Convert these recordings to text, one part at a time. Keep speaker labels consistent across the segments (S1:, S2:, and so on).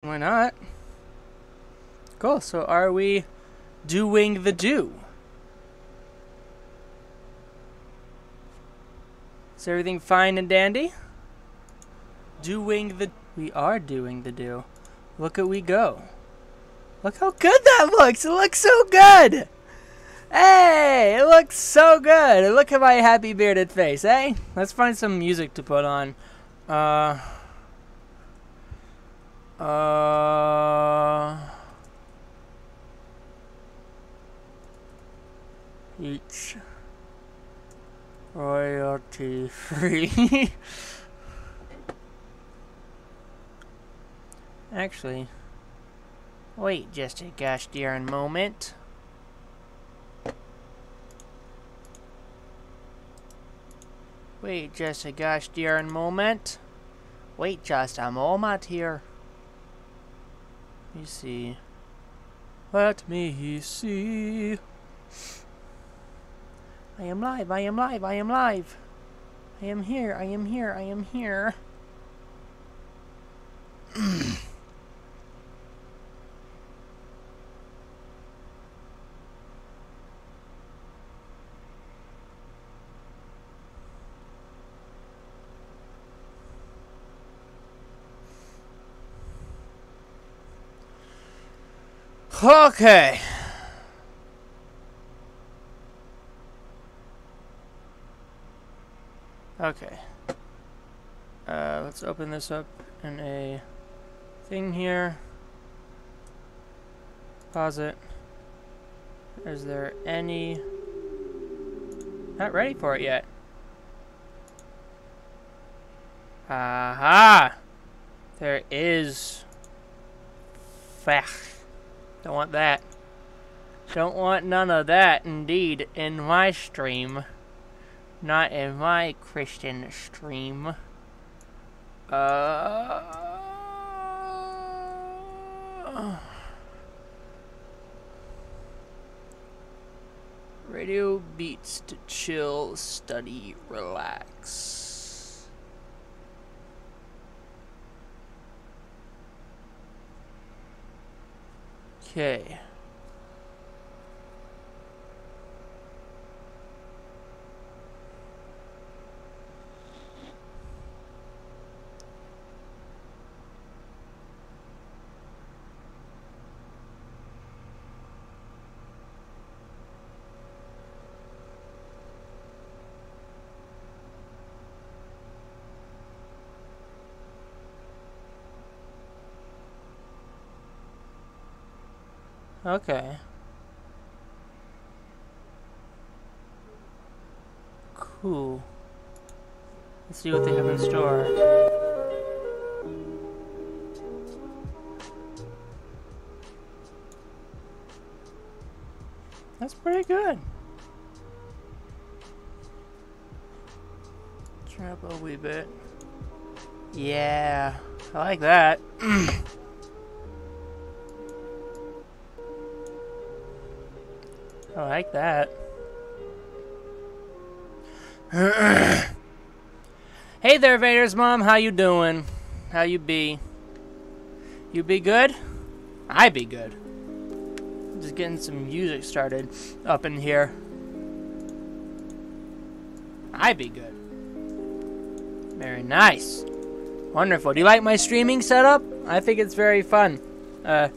S1: Why not? Cool, so are we doing the do? Is everything fine and dandy? We are doing the do. Look at we go. Look how good that looks! It looks so good! Hey! It looks so good! Look at my happy bearded face, eh? Let's find some music to put on. Each royalty free. Actually, wait just a gosh darn moment. Wait just a gosh darn moment. Wait just a moment here. Let me see. Let me see. I am live, I am live, I am live. I am here, I am here, I am here. Okay. Okay. Let's open this up in a thing here. Pause it. Is there any... Not ready for it yet. Aha! There is... Fach. Don't want that. Don't want none of that, indeed, in my stream. Not in my Christian stream. Radio beats to chill, study, relax. Okay. Okay. Cool. Let's see what they have in store. That's pretty good. Turn up a wee bit. Yeah, I like that. I like that. Hey there, Vader's mom. How you doing? How you be? You be good? I be good. Just getting some music started up in here. I be good. Very nice. Wonderful. Do you like my streaming setup? I think it's very fun. So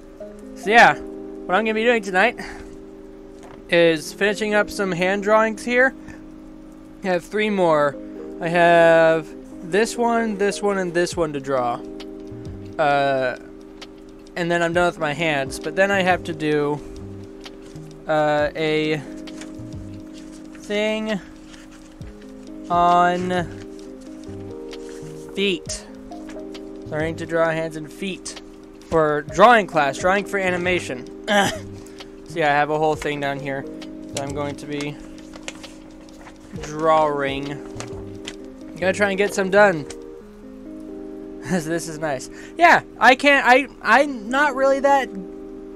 S1: yeah, what I'm gonna be doing tonight is finishing up some hand drawings here. I have 3 more. I have this one, and this one to draw. And then I'm done with my hands. But then I have to do a thing on feet. Learning to draw hands and feet. For drawing class, drawing for animation. So yeah, I have a whole thing down here that I'm going to be drawing. Gonna try and get some done. This is nice. Yeah, I'm not really that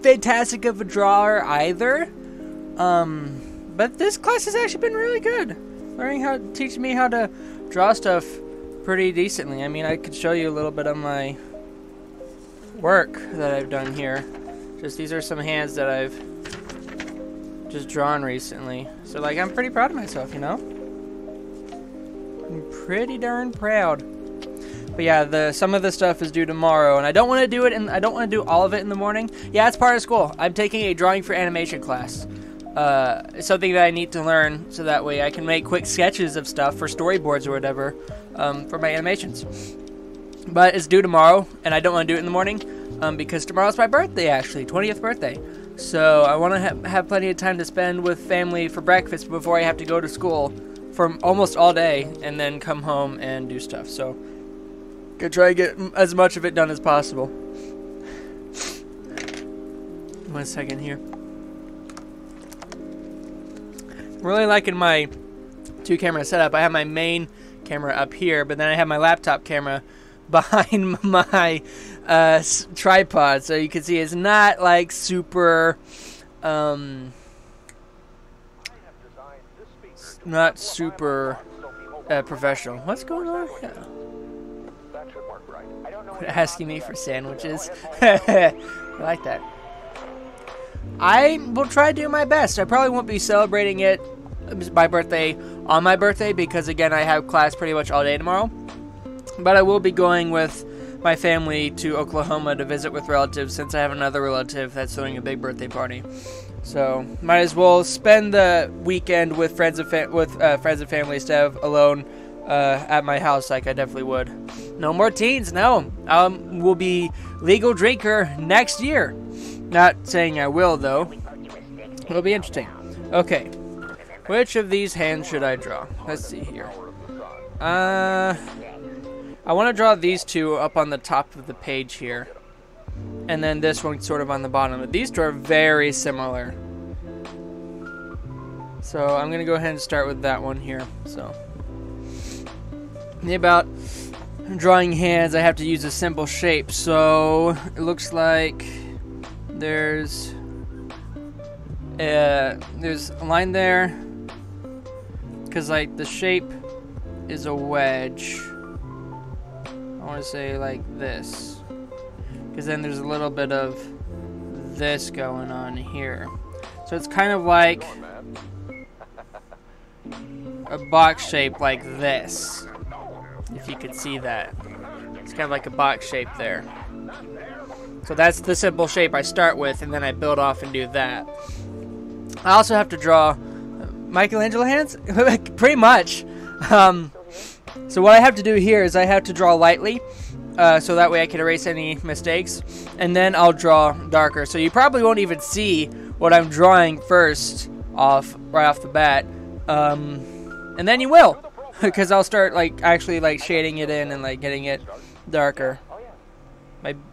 S1: fantastic of a drawer either. But this class has actually been really good. Teaching me how to draw stuff pretty decently. I mean, I could show you a little bit of my work that I've done here. Just these are some hands that I've just drawn recently. So like I'm pretty proud of myself, you know? I'm pretty darn proud. But yeah, some of the stuff is due tomorrow, and I don't want to do it, and I don't want to do all of it in the morning. Yeah, it's part of school. I'm taking a drawing for animation class. It's something that I need to learn, so that way I can make quick sketches of stuff for storyboards or whatever for my animations. But it's due tomorrow, and I don't want to do it in the morning because tomorrow's my birthday, actually, 20th birthday. So I want to have plenty of time to spend with family for breakfast before I have to go to school for almost all day, and then come home and do stuff. So gonna try to get as much of it done as possible. 1 second here. I'm really liking my 2-camera setup. I have my main camera up here, but then I have my laptop camera behind my tripod, so you can see it's not like super not super professional. What's going on? Yeah. Quit asking me for sandwiches. I like that. I will try to do my best. I probably won't be celebrating it, my birthday, on my birthday, because again I have class pretty much all day tomorrow. But I will be going with my family to Oklahoma to visit with relatives, since I have another relative that's throwing a big birthday party. So might as well spend the weekend with friends and family instead of alone at my house, like I definitely would. No more teens, no. Will be legal drinker next year. Not saying I will, though. It'll be interesting. Okay, which of these hands should I draw? Let's see here. I want to draw these two up on the top of the page here, and then this one sort of on the bottom. But these two are very similar, so I'm gonna go ahead and start with that one here. So, about drawing hands, I have to use a simple shape. So it looks like there's a line there, because like the shape is a wedge. I want to say like this, because then there's a little bit of this going on here. So it's kind of like a box shape like this, if you could see that. It's kind of like a box shape there. So that's the simple shape I start with, and then I build off and do that. I also have to draw Michelangelo hands, pretty much. So what I have to do here is I have to draw lightly, so that way I can erase any mistakes, and then I'll draw darker. So you probably won't even see what I'm drawing first right off the bat, and then you will, because I'll start like actually like shading it in and like getting it darker.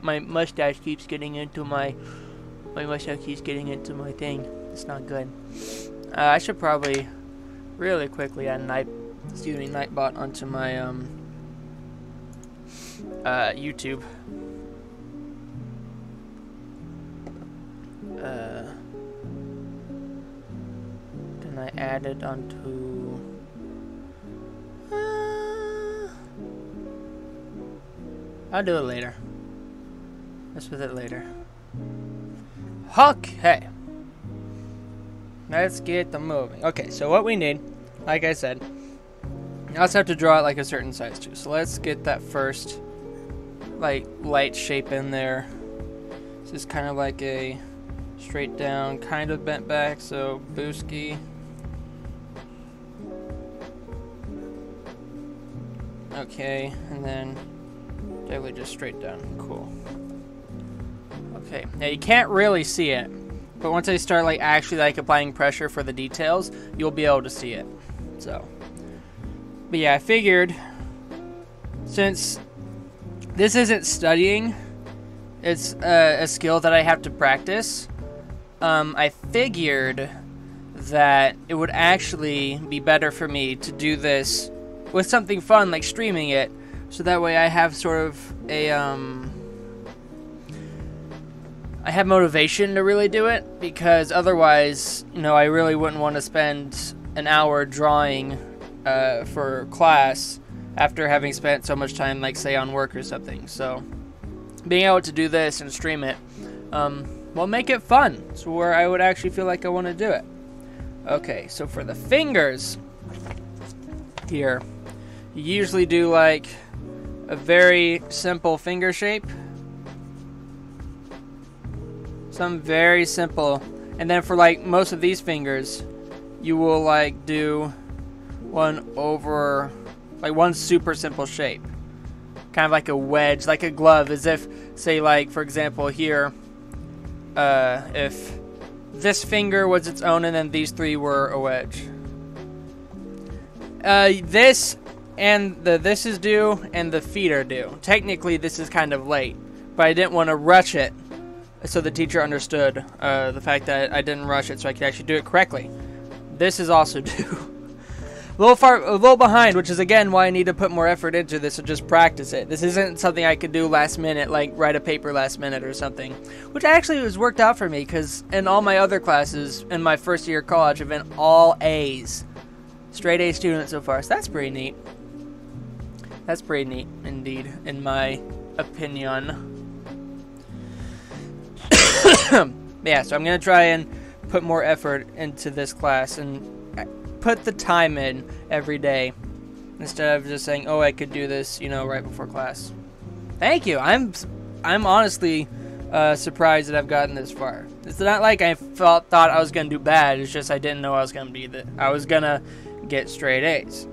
S1: My mustache keeps getting into my thing. It's not good. I should probably really quickly add Nightbot onto my YouTube. Then I add it onto I'll do it later. Mess with it later. Okay. Let's get them moving. Okay, so what we need, like I said, I also have to draw it like a certain size too. So let's get that first like light shape in there. This is kind of like a straight down, kind of bent back, so Booski. Okay, and then definitely just straight down. Cool. Okay, now you can't really see it, but once I start like actually like applying pressure for the details, you'll be able to see it. So, but yeah, I figured since this isn't studying, it's a skill that I have to practice. I figured that it would actually be better for me to do this with something fun like streaming it, so that way I have sort of a I have motivation to really do it, because otherwise, you know, I really wouldn't want to spend an hour drawing for class after having spent so much time, like say on work or something. So being able to do this and stream it will make it fun. So where I would actually feel like I want to do it. Okay, so for the fingers here, you usually do like a very simple finger shape. Some very simple. And then for like most of these fingers, you will like do one over, like one super simple shape. Kind of like a wedge, like a glove, as if, say like, for example here, if this finger was its own and then these three were a wedge. This and this is due and the feet are due. Technically this is kind of late, but I didn't want to rush it, so the teacher understood the fact that I didn't rush it so I could actually do it correctly. This is also due. A little behind, which is again why I need to put more effort into this and just practice it. This isn't something I could do last minute, like write a paper last minute or something. Which actually has worked out for me, because in all my other classes in my first year of college have been all A's. Straight A student so far, so that's pretty neat. That's pretty neat indeed, in my opinion. Yeah, so I'm going to try and put more effort into this class and put the time in every day instead of just saying, oh, I could do this, you know, right before class. Thank you. I'm honestly surprised that I've gotten this far. It's not like I thought I was going to do bad. It's just I didn't know I was going to get straight A's.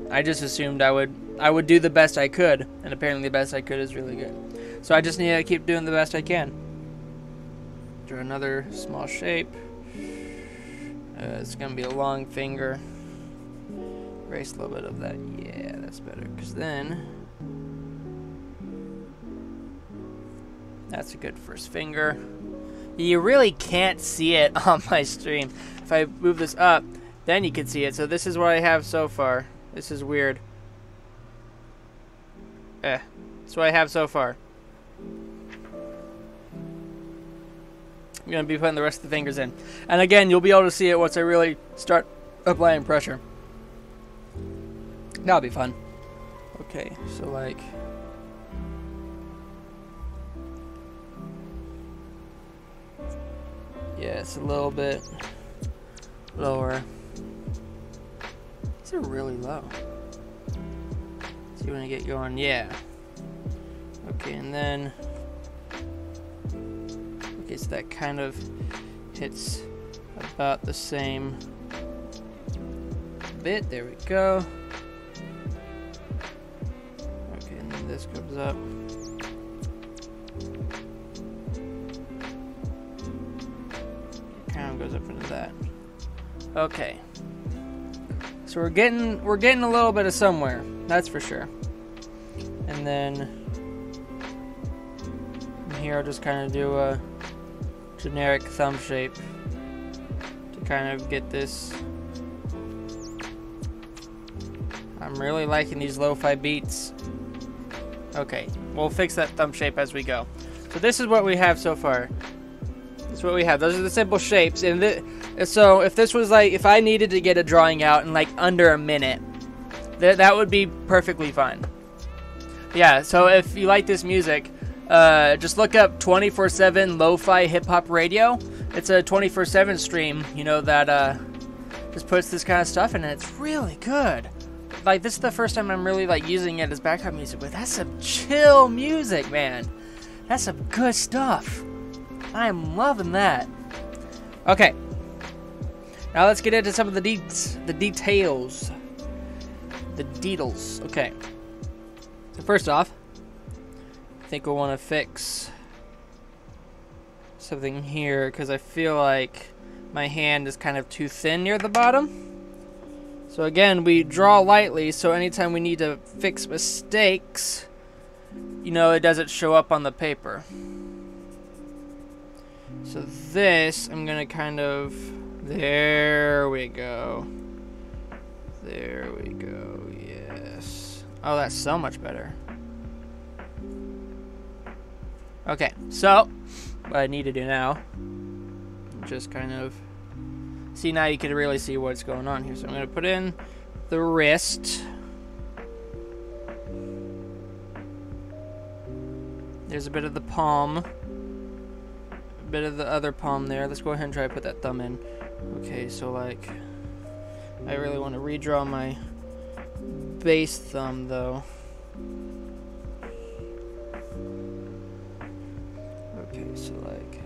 S1: I just assumed I would do the best I could, and apparently the best I could is really good. So I just need to keep doing the best I can. Draw another small shape. It's going to be a long finger. Erase a little bit of that. Yeah, that's better. Because then, that's a good first finger. You really can't see it on my stream. If I move this up, then you can see it. So this is what I have so far. This is weird. That's what I have so far. I'm going to be putting the rest of the fingers in. And again, you'll be able to see it once I really start applying pressure. That'll be fun. Okay, so like... yeah, it's a little bit lower. These are really low. So you want to get going, yeah. Okay, and then... okay, so that kind of hits about the same bit. There we go. Okay, and then this comes up. Kind of goes up into that. Okay. So we're getting a little bit of somewhere, that's for sure. And then here I'll just kind of do a generic thumb shape to kind of get this. I'm really liking these lo-fi beats. Okay, we'll fix that thumb shape as we go. So this is what we have so far. This is what we have. Those are the simple shapes. And so if this was like, if I needed to get a drawing out in like under a minute, that would be perfectly fine. Yeah, so if you like this music, just look up 24/7 Lo-Fi Hip Hop Radio. It's a 24/7 stream, you know, that just puts this kind of stuff in it. It's really good. Like, this is the first time I'm really like using it as background music, but that's some chill music, man. That's some good stuff. I'm loving that. Okay. Now let's get into some of the details. The details. Okay. So first off, I think we'll want to fix something here because I feel like my hand is kind of too thin near the bottom. So again, we draw lightly, so anytime we need to fix mistakes, you know, it doesn't show up on the paper. So this, I'm gonna kind of, there we go. There we go, yes. Oh, that's so much better. Okay, so, what I need to do now, just kind of, see, now you can really see what's going on here. So I'm gonna put in the wrist. There's a bit of the palm. A bit of the other palm there. Let's go ahead and try to put that thumb in. Okay, so like, I really want to redraw my base thumb though. Okay, so like,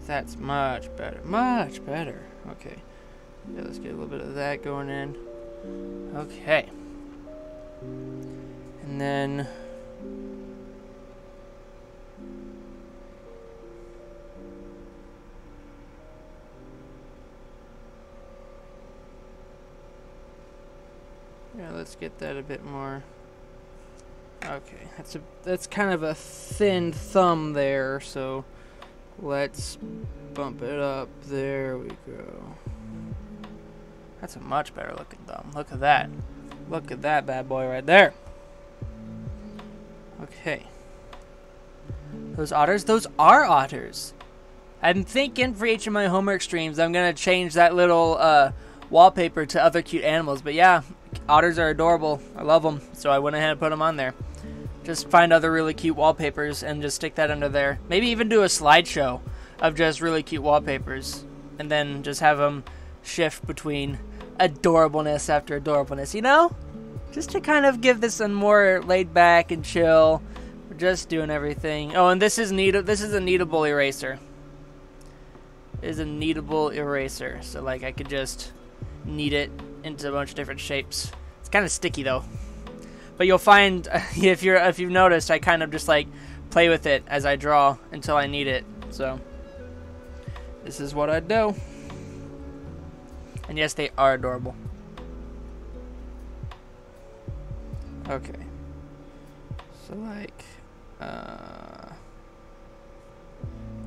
S1: that's much better, much better. Okay, yeah, let's get a little bit of that going in. Okay, and then yeah, let's get that a bit more. Okay, that's kind of a thin thumb there, so let's bump it up. There we go. That's a much better looking thumb. Look at that. Look at that bad boy right there. Okay. Those otters? Those are otters. I'm thinking for each of my homework streams, I'm going to change that little wallpaper to other cute animals. But yeah, otters are adorable. I love them. So I went ahead and put them on there. Just find other really cute wallpapers and just stick that under there. Maybe even do a slideshow of just really cute wallpapers. And then just have them shift between adorableness after adorableness, you know? Just to kind of give this a more laid back and chill. We're just doing everything. Oh, and this is a kneadable eraser. It is a kneadable eraser. So like I could just knead it into a bunch of different shapes. It's kind of sticky though. But you'll find if you've noticed, I kind of just like play with it as I draw until I need it. So this is what I do. And yes, they are adorable. Okay. So like,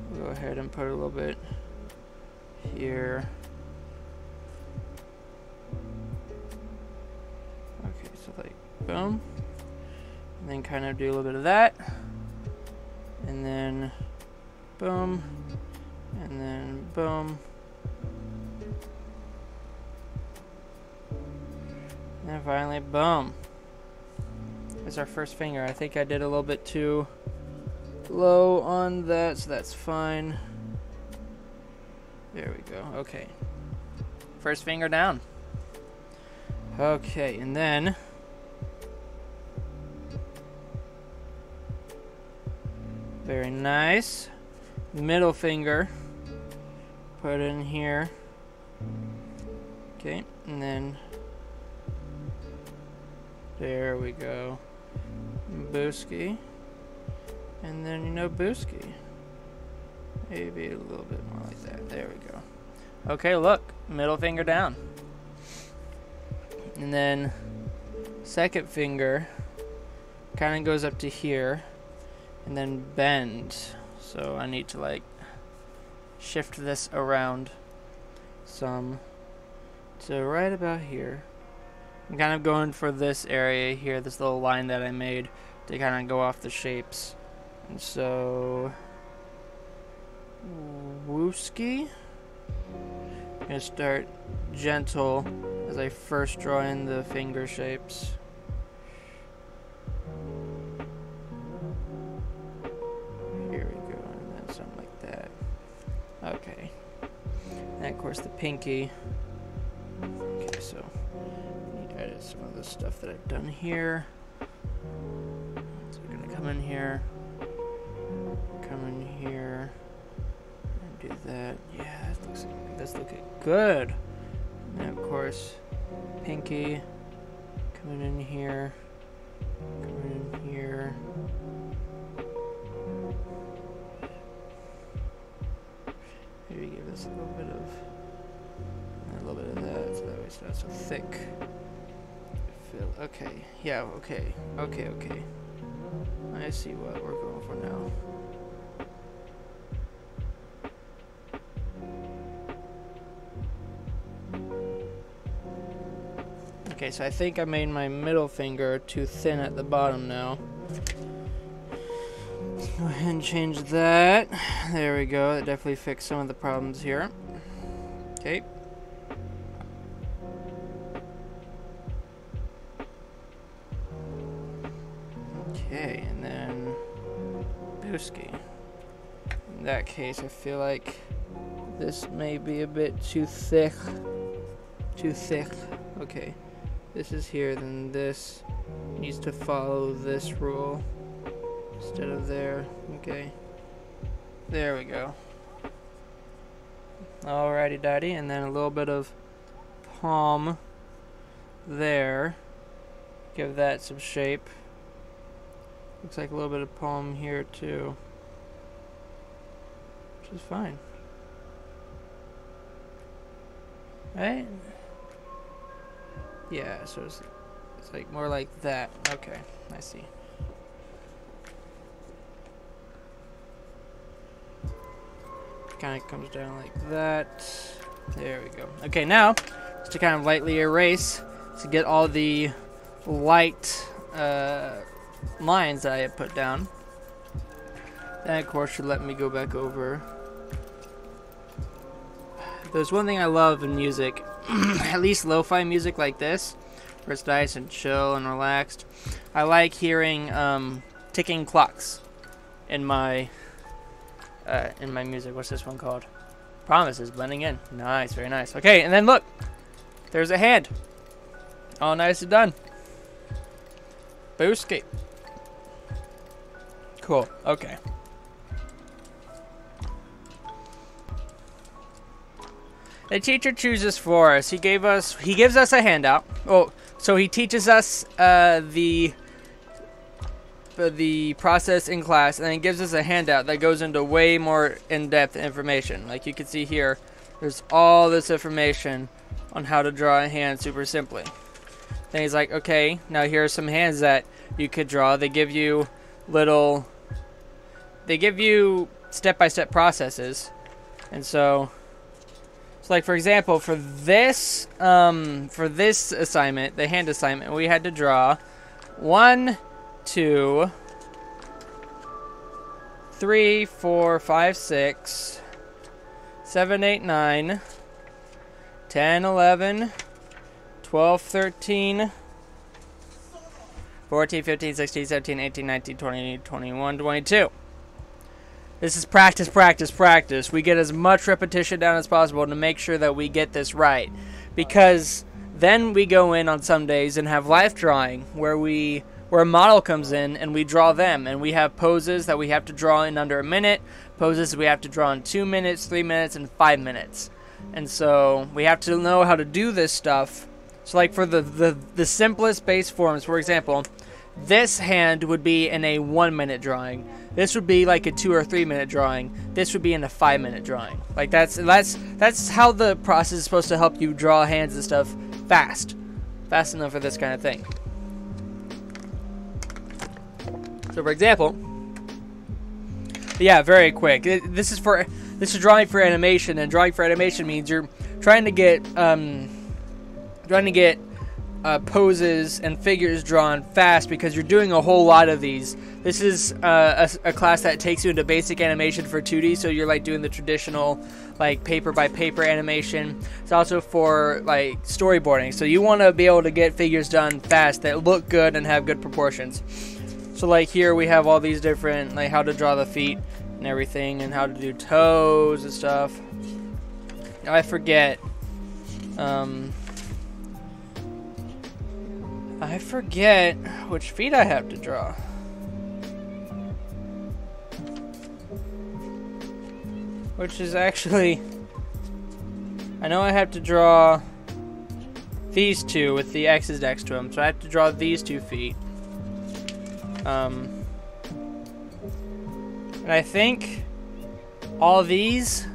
S1: we'll go ahead and put a little bit here. Okay, so like, boom. And then kind of do a little bit of that. And then, boom. And then, boom. And finally, boom. There's our first finger. I think I did a little bit too low on that, so that's fine. There we go. Okay. First finger down. Okay, and then very nice. Middle finger. Put in here. Okay, and then there we go. Booski. And then, you know, Booski. Maybe a little bit more like that. There we go. Okay, look. Middle finger down. And then second finger kind of goes up to here. And then bend. So I need to, like, shift this around some to right about here. I'm kind of going for this area here, this little line that I made to kind of go off the shapes. And so, Wooski. I'm going to start gentle as I first draw in the finger shapes. Here we go, and then something like that. Okay. And of course the pinky. Okay, so edit some of the stuff that I've done here. So we're gonna come in here, and do that. Yeah, that's looking good. And then of course, pinky coming in here, Maybe give this a little bit of that, so that way it's not so thick. Okay, yeah, okay. I see what we're going for now. Okay, so I think I made my middle finger too thin at the bottom now. Let's go ahead and change that. There we go, that definitely fixed some of the problems here. Okay. Okay, and then Booski. In that case, I feel like this may be a bit too thick. Too thick. Okay. This is here, then this needs to follow this rule instead of there. Okay. There we go. Alrighty daddy, and then a little bit of palm there. Give that some shape. Looks like a little bit of palm here too. Which is fine. Right? Yeah, so it's like more like that. Okay, I see. Kind of comes down like that. There we go. Okay, now just to kind of lightly erase to get all the light lines that I had put down. That of course should let me go back over. There's one thing I love in music, at least lo-fi music like this, where it's nice and chill and relaxed. I like hearing ticking clocks in my music. What's this one called? Promises blending in. Nice, very nice. Okay, and then look, there's a hand. All nice and done. Booski. Cool. Okay. The teacher chooses for us. He gives us a handout. Oh, so he teaches us the process in class, and then gives us a handout that goes into way more in-depth information. Like you can see here, there's all this information on how to draw a hand super simply. Then he's like, okay, now here are some hands that you could draw. They give you step-by-step processes, and so like for example, for this assignment, the hand assignment, we had to draw 1, 2, 3, 4, 5, 6, 7, 8, 9, 10, 11, 12, 13, 14, 15, 16, 17, 18, 19, 20, 21, 22. This is practice, practice, practice. We get as much repetition down as possible to make sure that we get this right. Because then we go in on some days and have life drawing where a model comes in and we draw them. And we have poses that we have to draw in under a minute. Poses we have to draw in 2 minutes, 3 minutes, and 5 minutes. And so we have to know how to do this stuff. So like for the simplest base forms, for example, this hand would be in a 1 minute drawing. This would be like a 2 or 3 minute drawing. This would be in a 5 minute drawing. Like that's how the process is supposed to help you draw hands and stuff fast enough for this kind of thing. So for example, yeah, very quick. This is drawing for animation, and drawing for animation means you're trying to get poses and figures drawn fast because you're doing a whole lot of these. This is a class that takes you into basic animation for 2D, so you're like doing the traditional like paper by paper animation. It's also for like storyboarding, so you want to be able to get figures done fast that look good and have good proportions. So like here we have all these different like how to draw the feet and everything, and how to do toes and stuff. Now I forget which feet I have to draw. Which is actually, I know I have to draw these two with the X's next to them, so I have to draw these 2 feet. And I think all these,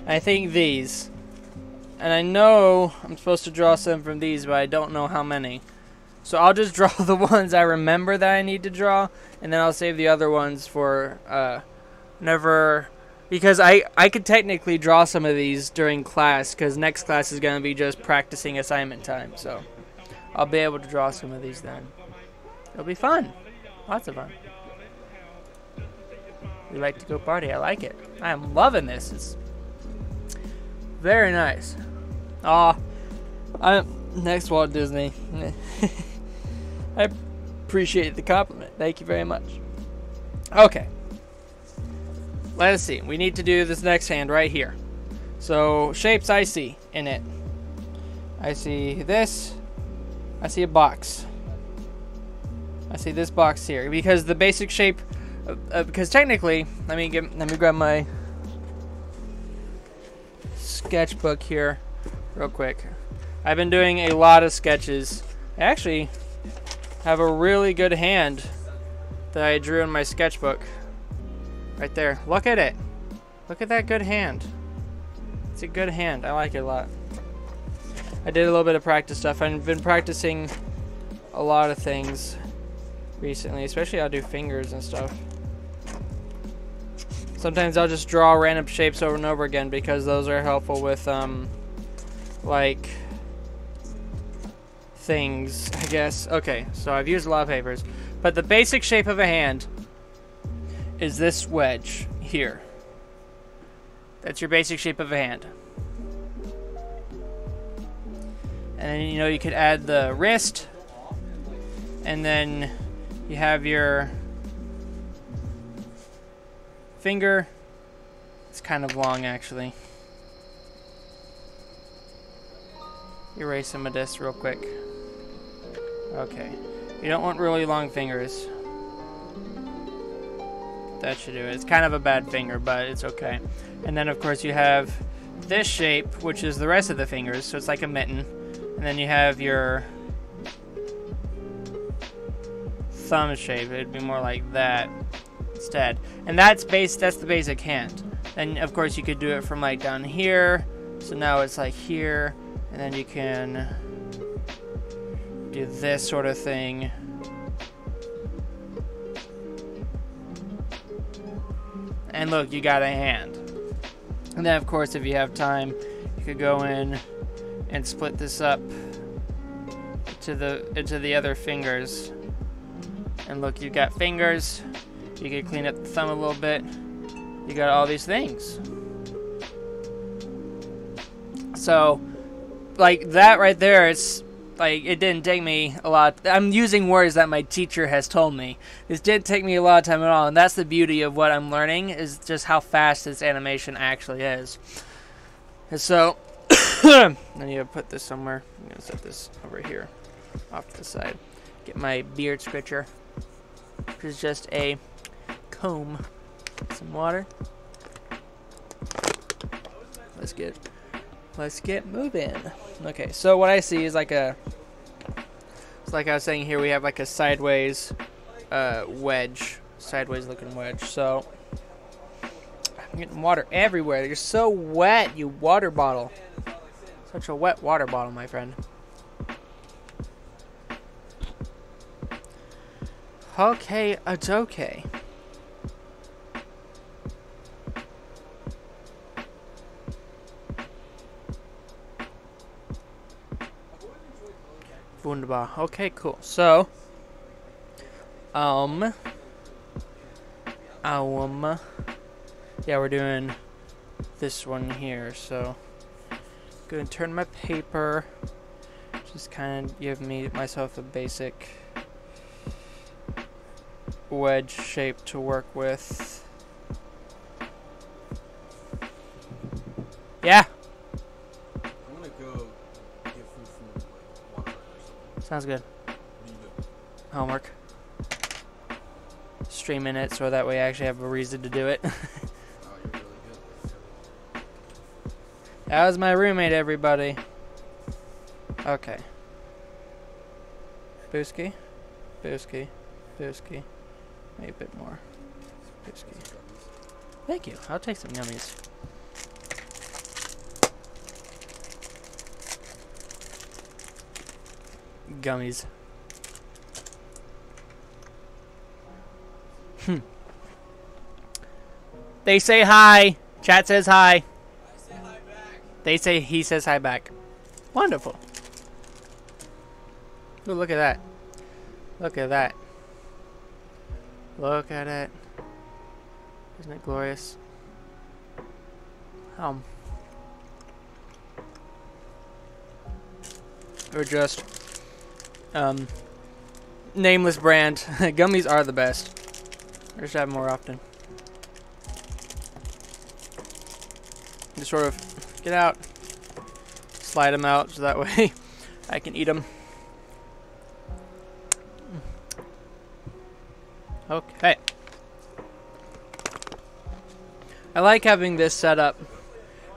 S1: I think these. And I know I'm supposed to draw some from these, but I don't know how many. So I'll just draw the ones I remember that I need to draw, and then I'll save the other ones for never, because I could technically draw some of these during class, because next class is going to be just practicing assignment time. So I'll be able to draw some of these then. It'll be fun. Lots of fun. We like to go party. I like it. I am loving this. It's very nice. Next Walt Disney. I appreciate the compliment. Thank you very much. Okay. Let's see. We need to do this next hand right here. So, shapes I see in it. I see this. I see a box. I see this box here. Because the basic shape... because technically... Let me grab my sketchbook here real quick. I've been doing a lot of sketches. I actually have a really good hand that I drew in my sketchbook. Right there. Look at it. Look at that good hand. It's a good hand. I like it a lot. I did a little bit of practice stuff. I've been practicing a lot of things recently. Especially I'll do fingers and stuff. Sometimes I'll just draw random shapes over and over again because those are helpful with, like, things, I guess. Okay, so I've used a lot of papers. But the basic shape of a hand is this wedge here. That's your basic shape of a hand. And then, you know, you could add the wrist. And then you have your finger. It's kind of long, actually. Erase some of this real quick. Okay. You don't want really long fingers. That should do it. It's kind of a bad finger, but it's okay. And then, of course, you have this shape, which is the rest of the fingers, so it's like a mitten. And then you have your thumb shape. It'd be more like that instead. And that's the basic hand. Then, of course, you could do it from like down here. So now it's like here. And then you can do this sort of thing. And look, you got a hand. And then, of course, if you have time, you could go in and split this up into the other fingers. And look, you've got fingers. You could clean up the thumb a little bit. You got all these things. So, like that right there, it's like it didn't take me a lot. I'm using words that my teacher has told me. This didn't take me a lot of time at all, and that's the beauty of what I'm learning, is just how fast this animation actually is. And so, I need to put this somewhere. I'm going to set this over here, off to the side. Get my beard scritcher, which is just a comb. Some water. Let's get moving. Okay, so what I see is like it's like I was saying here, we have like a sideways wedge, sideways looking wedge. So I'm getting water everywhere. You're so wet, you water bottle. Such a wet water bottle, my friend. Okay, it's okay. Wunderbar. Okay, cool. So, yeah, we're doing this one here. So, go and turn my paper. Just kind of give myself a basic wedge shape to work with. Yeah. Sounds good. Homework. Streaming it so that way I actually have a reason to do it. That was my roommate, everybody. Okay. Booski. Booski. Booski. Maybe a bit more. Booski. Thank you. I'll take some gummies. Gummies. They say hi. Chat says hi. I say hi back. He says hi back. Wonderful. Ooh, look at that. Look at that. Look at it. Isn't it glorious? Or just nameless brand. Gummies are the best. I should have more often. Just sort of get out, slide them out, so that way I can eat them. Okay. I like having this set up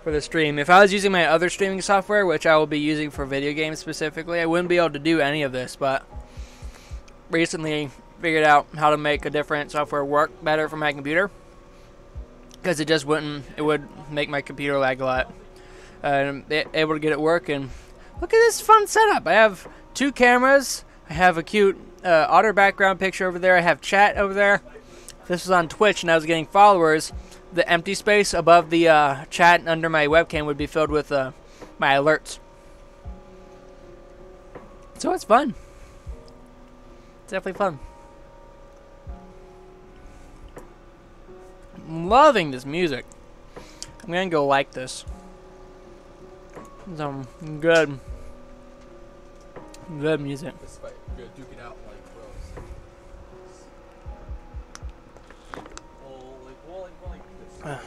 S1: for the stream. If I was using my other streaming software, which I will be using for video games specifically, I wouldn't be able to do any of this, but recently figured out how to make a different software work better for my computer, because it would make my computer lag a lot. Able to get it working. Look at this fun setup. I have 2 cameras. I have a cute otter background picture over there. I have chat over there. If this was on Twitch and I was getting followers, the empty space above the chat and under my webcam would be filled with my alerts. So it's fun. It's definitely fun. I'm loving this music. I'm gonna go like this. Some good music.
S2: This fight, we're gonna duke it out like bros. Like this.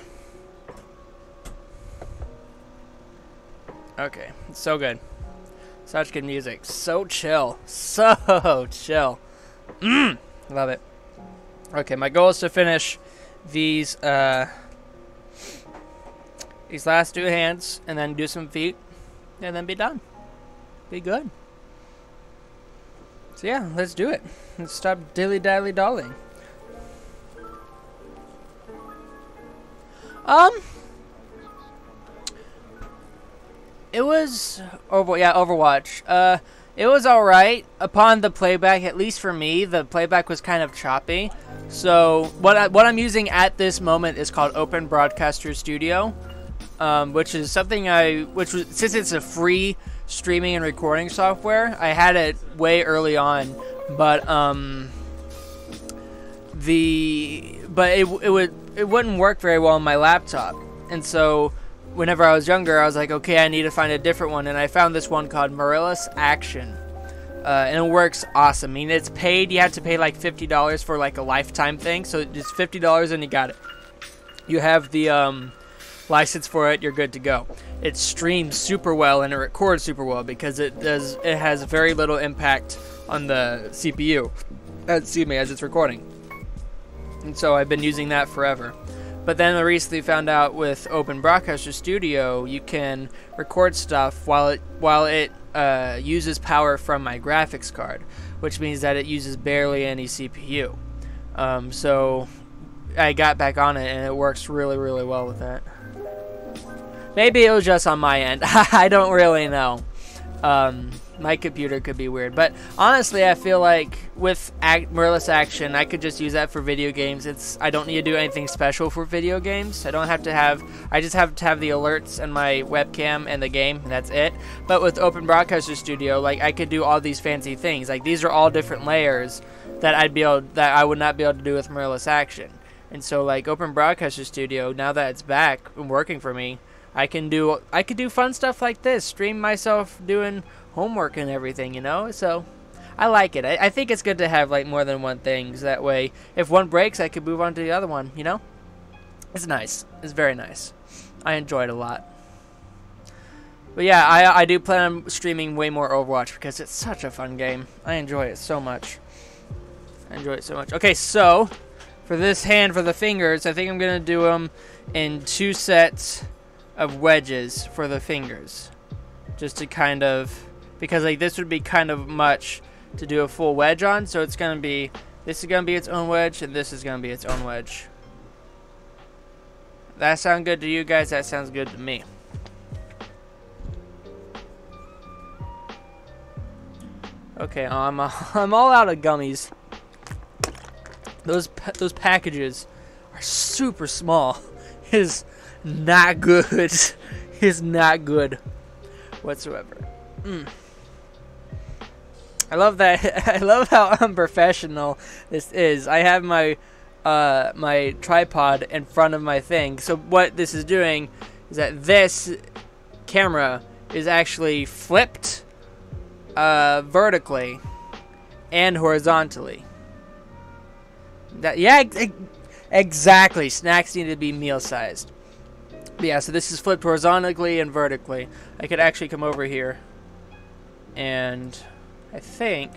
S1: Okay, it's so good. Such good music. So chill. So chill. Love it. Okay, my goal is to finish these last 2 hands and then do some feet and then be done. Be good. So yeah, let's do it. Let's stop dilly-dally-dallying. It was Overwatch. It was alright. Upon the playback, at least for me, the playback was kind of choppy. So what I'm using at this moment is called Open Broadcaster Studio, which is something since it's a free streaming and recording software, I had it way early on, but it wouldn't work very well on my laptop, and so whenever I was younger, I was like, okay, I need to find a different one, and I found this one called Morellis Action, and it works awesome. I mean, it's paid. You have to pay like $50 for like a lifetime thing, so it's $50 and you got it. You have the license for it, you're good to go. It streams super well and it records super well because it has very little impact on the CPU, as it's recording. And so I've been using that forever. But then I recently found out with Open Broadcaster Studio, you can record stuff while it uses power from my graphics card, which means that it uses barely any CPU. So I got back on it and it works really, really well with that. Maybe it was just on my end. I don't really know. My computer could be weird. But honestly, I feel like with Morellis Action, I could just use that for video games. I don't need to do anything special for video games. I just have to have the alerts and my webcam and the game, and that's it. But with Open Broadcaster Studio, like, I could do all these fancy things. Like, these are all different layers that I would not be able to do with Morellis Action. And so, like, Open Broadcaster Studio, now that it's back and working for me, I could do fun stuff like this, stream myself doing homework and everything, you know? So I like it. I think it's good to have like more than one thing, so that way if one breaks, I could move on to the other one, you know? It's nice. It's very nice. I enjoy it a lot. But yeah, I do plan on streaming way more Overwatch because it's such a fun game. I enjoy it so much. Okay, so for this hand, for the fingers, I think I'm going to do them in 2 sets of wedges for the fingers, just to kind of, because like this would be kind of much to do a full wedge on, so this is gonna be its own wedge and this is gonna be its own wedge. That sound good to you guys? That sounds good to me. Okay, I'm all out of gummies. Those packages are super small. It is not good. Is not good whatsoever. I love that. I love how unprofessional this is. I have my my tripod in front of my thing. So what this is doing is that this camera is actually flipped vertically, and horizontally. Yeah, exactly. Snacks need to be meal-sized. But yeah, so this is flipped horizontally and vertically. I could actually come over here, and I think,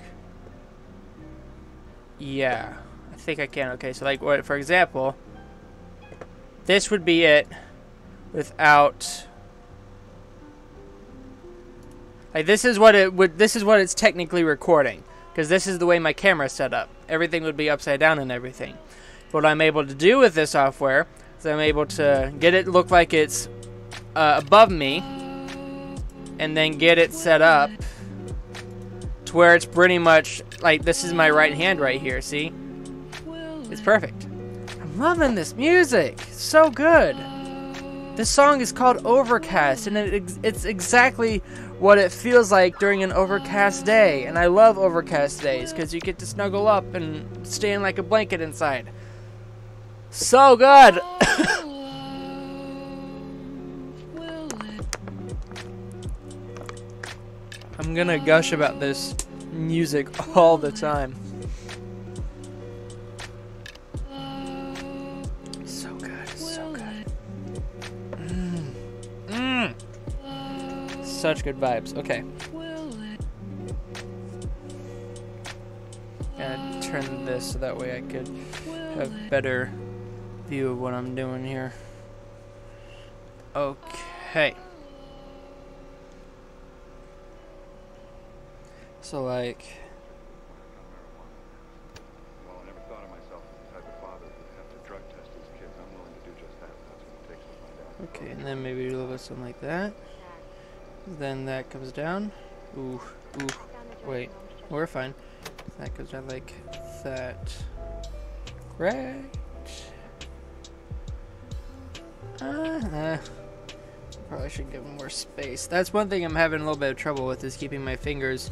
S1: yeah, I think I can. Okay, so like, for example, this would be it without. Like, this is what it would. This is what it's technically recording, because this is the way my camera's set up. Everything would be upside down and everything. What I'm able to do with this software is I'm able to get it look like it's above me, and then get it set up to where it's pretty much like this is my right hand right here. See, it's perfect. I'm loving this music. It's so good. This song is called Overcast, and it's exactly what it feels like during an overcast day. And I love overcast days because you get to snuggle up and stay in like a blanket inside. So good! I'm gonna gush about this music all the time. So good, so good. Such good vibes. Okay. Gotta turn this so that way I could have better view of what I'm doing here. Okay. So like,
S3: well, I never thought of myself as the type of father who'd have to drug test his kids. I'm willing to do just that. That's what it takes to find out.
S1: okay, and then maybe a little bit something like that. Then that comes down. Ooh, wait, we're fine. That goes down like that. Right. Probably should give him more space. That's one thing I'm having a little bit of trouble with, is keeping my fingers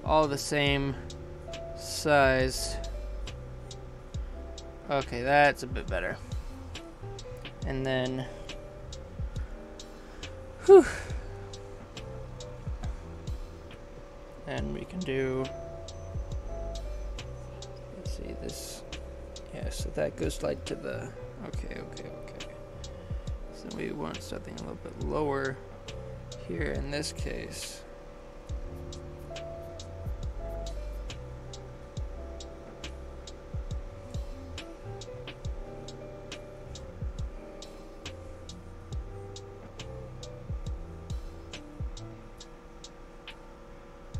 S1: all the same size. Okay, that's a bit better. And then, whew. And we can do, let's see, this, yeah, so that goes like to the, okay. So we want something a little bit lower here in this case.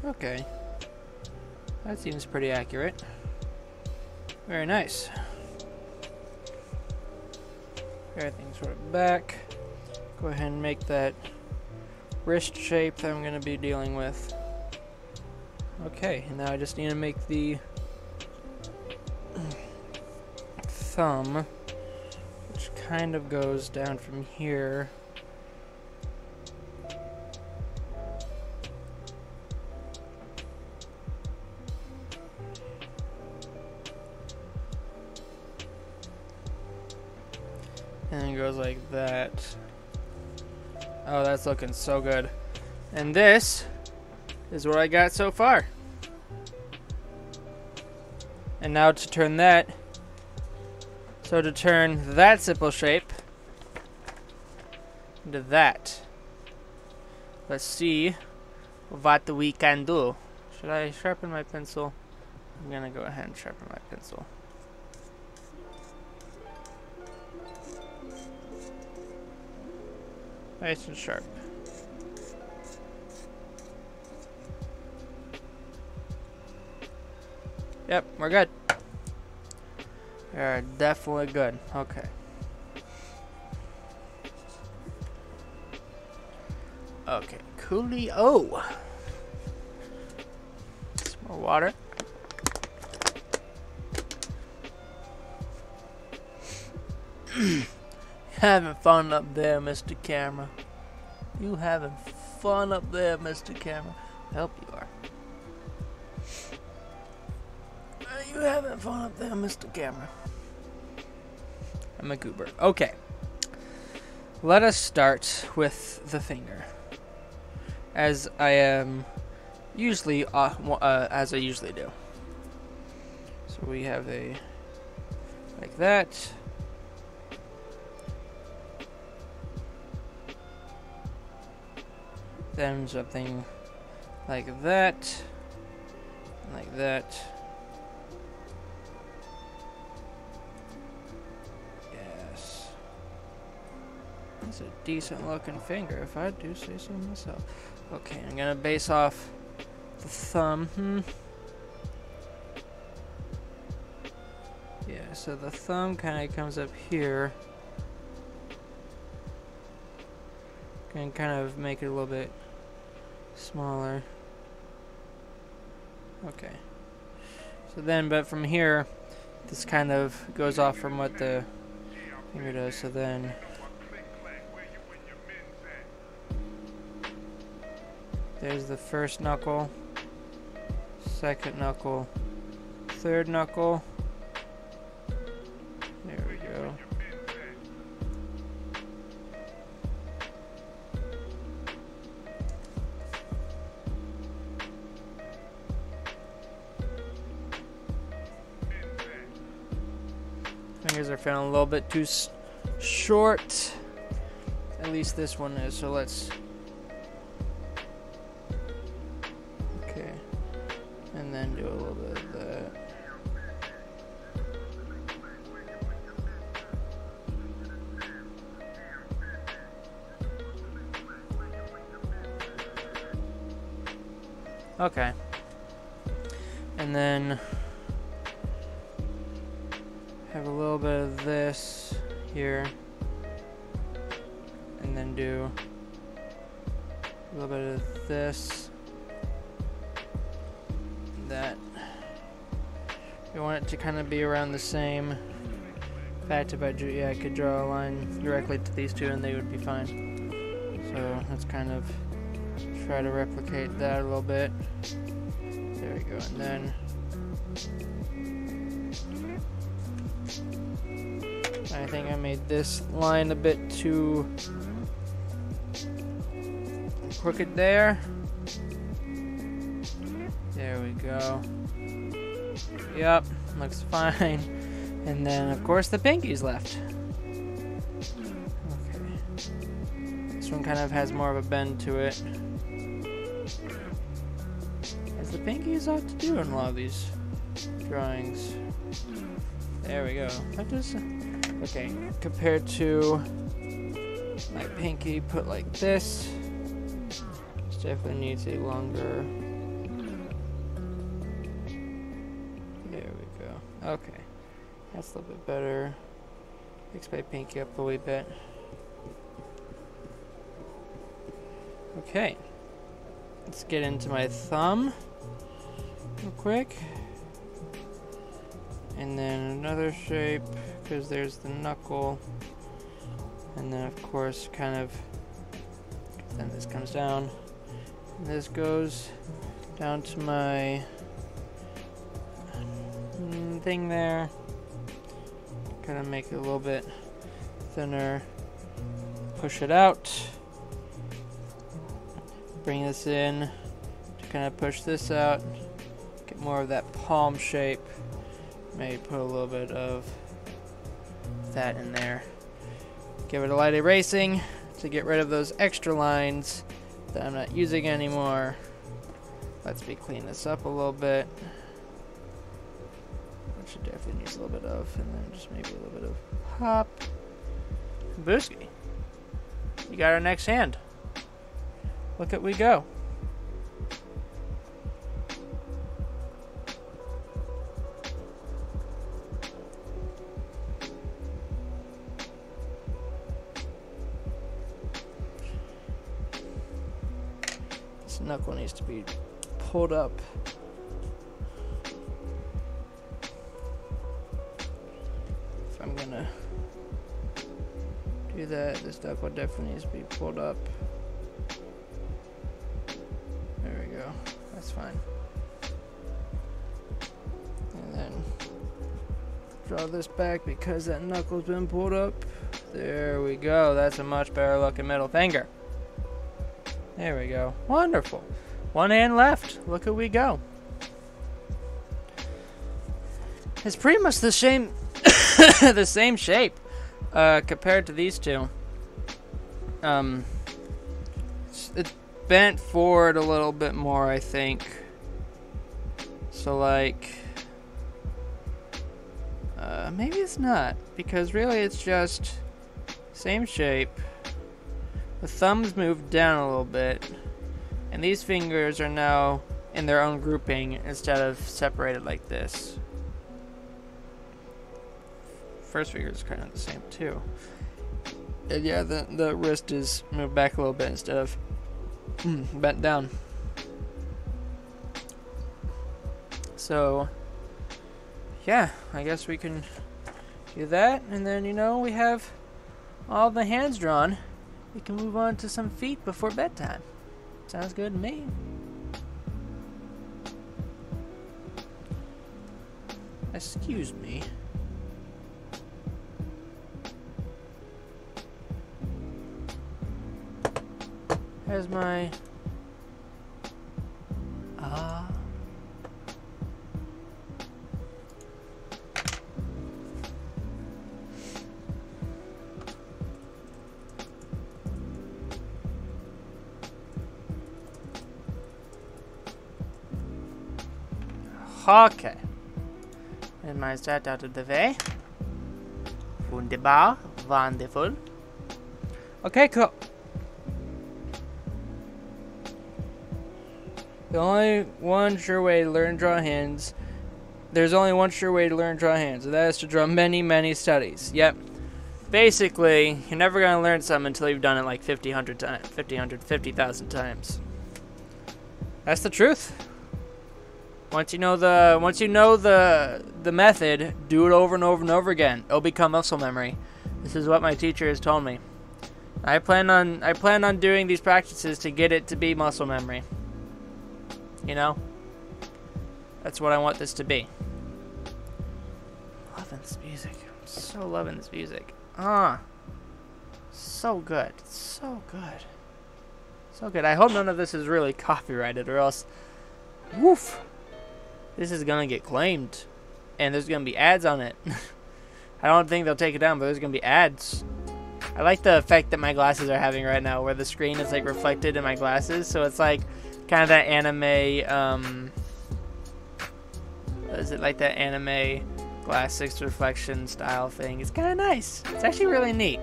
S1: Okay, that seems pretty accurate. Very nice. Everything's sort of back. Go ahead and make that wrist shape that I'm going to be dealing with. Okay, and now I just need to make the thumb, which kind of goes down from here. And it goes like that. Oh, that's looking so good. And this is what I got so far. And now to turn that. So to turn that simple shape into that. Let's see what we can do. Should I sharpen my pencil? I'm gonna go ahead and sharpen my pencil. Nice and sharp. Yep, we're good. We're definitely good. Okay. Okay, coolio. Some more water. Having fun up there, Mr. Camera. You having fun up there, Mr. Camera. I hope you are. Are you having fun up there, Mr. Camera? I'm a goober. Okay. Let us start with the finger. As I am usually, as I usually do. So we have a like that. Then something like that. Like that. Yes. That's a decent looking finger, if I do say so myself. Okay, I'm gonna base off the thumb. Yeah, so the thumb kind of comes up here. Can kind of make it a little bit smaller. Okay. So then, but from here, this kind of goes off from what the finger does. So then, there's the first knuckle, second knuckle, third knuckle. There we go. Fingers are feeling a little bit too short. At least this one is, so let's... Okay. And then do a little bit of that. Okay. And then have a little bit of this here. And then do a little bit of this. That. We want it to kind of be around the same. In fact, if I drew, yeah, I could draw a line directly to these two and they would be fine. So let's kind of try to replicate that a little bit. There we go. And then I think I made this line a bit too crooked there. There we go. Yep, looks fine. And then of course the pinky's left. Okay. This one kind of has more of a bend to it. As the pinkies ought to do in a lot of these drawings. There we go. That does. Okay, compared to my pinky put like this, this definitely needs a longer. There we go. Okay, that's a little bit better. Fix my pinky up a wee bit. Okay, let's get into my thumb real quick. And then another shape, because there's the knuckle. And then of course kind of, then this comes down. And this goes down to my thing there. Kind of make it a little bit thinner. Push it out. Bring this in to kind of push this out. Get more of that palm shape. Maybe put a little bit of that in there. Give it a light erasing to get rid of those extra lines that I'm not using anymore. Let's clean this up a little bit. Which it definitely needs a little bit of. And then just maybe a little bit of pop. Booski. You got our next hand. Look at we go. Knuckle needs to be pulled up. If I'm gonna do that, this knuckle definitely needs to be pulled up. There we go. That's fine. And then draw this back because that knuckle's been pulled up. There we go. That's a much better looking middle finger. There we go. Wonderful. One hand left. Look at we go. It's pretty much the same, the same shape compared to these two. It's bent forward a little bit more, I think. So like, maybe it's not, because really it's just same shape. The thumbs moved down a little bit, and these fingers are now in their own grouping instead of separated like this. First finger is kind of the same too. And yeah, the wrist is moved back a little bit instead of bent down. So yeah, I guess we can do that, and then we have all the hands drawn. We can move on to some feet before bedtime. Sounds good to me. Excuse me. Here's my... Okay. And my start out of the way. Wunderbar. Wonderful. Okay, cool. The only one sure way to learn to draw hands. There's only one sure way to learn to draw hands, and that is to draw many, many studies. Yep. Basically, you're never going to learn something until you've done it like 50,000 times. That's the truth. Once you know the method, do it over and over and over again. It'll become muscle memory. This is what my teacher has told me. I plan on doing these practices to get it to be muscle memory. That's what I want this to be. Loving this music. I'm so loving this music. So good. So good. So good. I hope none of this is really copyrighted, or else, woof, this is gonna get claimed, and there's gonna be ads on it. I don't think they'll take it down, but there's gonna be ads. I like the effect that my glasses are having right now, where the screen is like reflected in my glasses, so it's like kind of that anime, is it like that anime glass 6 reflection style thing? It's kind of nice. It's actually really neat.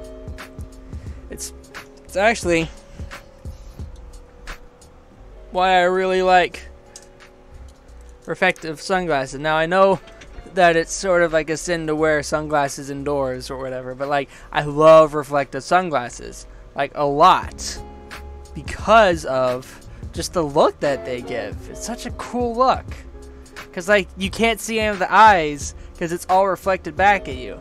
S1: It's actually why I really like reflective sunglasses. Now I know that it's sort of like a sin to wear sunglasses indoors or whatever, but like I love reflective sunglasses like a lot because of just the look that they give. It's such a cool look, because like you can't see any of the eyes because it's all reflected back at you.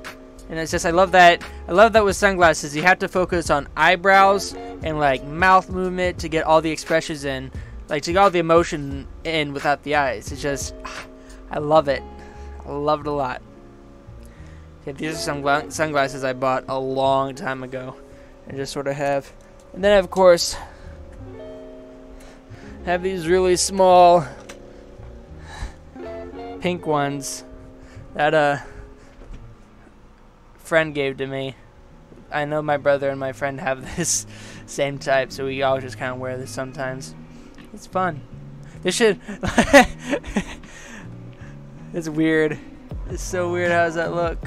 S1: And it's just, I love that with sunglasses you have to focus on eyebrows and like mouth movement to get all the expressions in, like to get all the emotion in without the eyes. It's just, I love it. I love it a lot. Yeah, these are some sunglasses I bought a long time ago and just sort of have. And then of course have these really small pink ones that a friend gave to me. I know my brother and my friend have this same type, so we all just kind of wear this sometimes. It's fun. This should... It's weird. It's so weird. How does that look?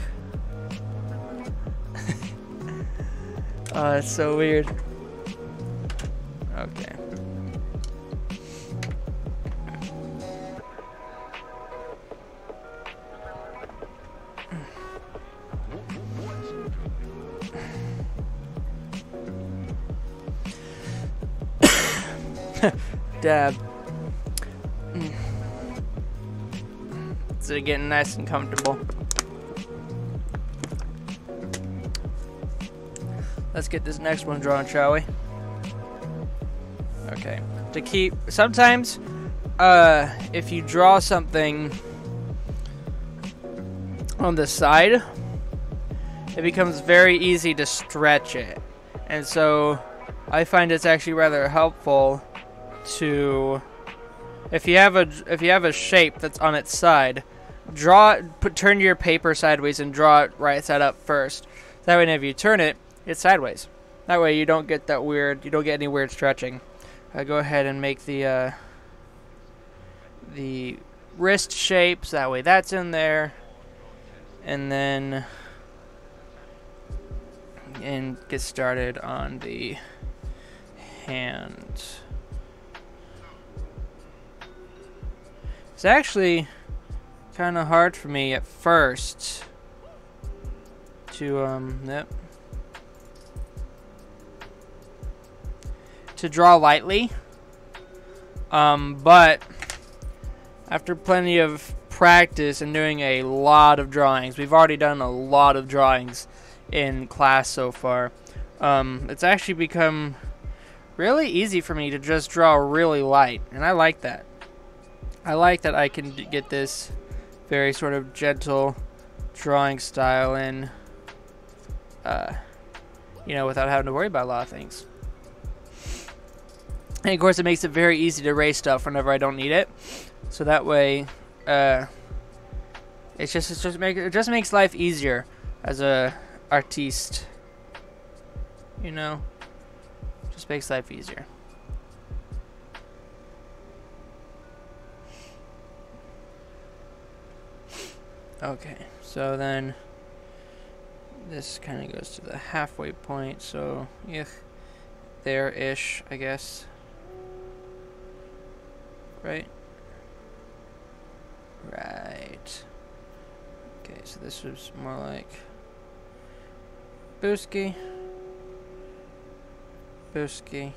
S1: Oh, it's so weird. Okay. Dab. So getting nice and comfortable. Let's get this next one drawn, shall we? Okay. To keep, sometimes, if you draw something on the side, it becomes very easy to stretch it, and so I find it's actually rather helpful to, if you have a shape that's on its side, turn your paper sideways and draw it right side up first. That way, if you turn it, it's sideways. That way, you don't get that weird. You don't get any weird stretching. Go ahead and make the wrist shapes. That way, that's in there, and then get started on the hand. It's actually kind of hard for me at first to to draw lightly, but after plenty of practice and doing a lot of drawings, we've already done a lot of drawings in class so far, it's actually become really easy for me to just draw really light, and I like that. I like that I can get this very sort of gentle drawing style in, you know, without having to worry about a lot of things. And of course, it makes it very easy to erase stuff whenever I don't need it. So that way, it just makes life easier as a artiste. You know, just makes life easier. Okay, so then this kind of goes to the halfway point, so there-ish, I guess. Right? Right. Okay, so this was more like Booski. Booski.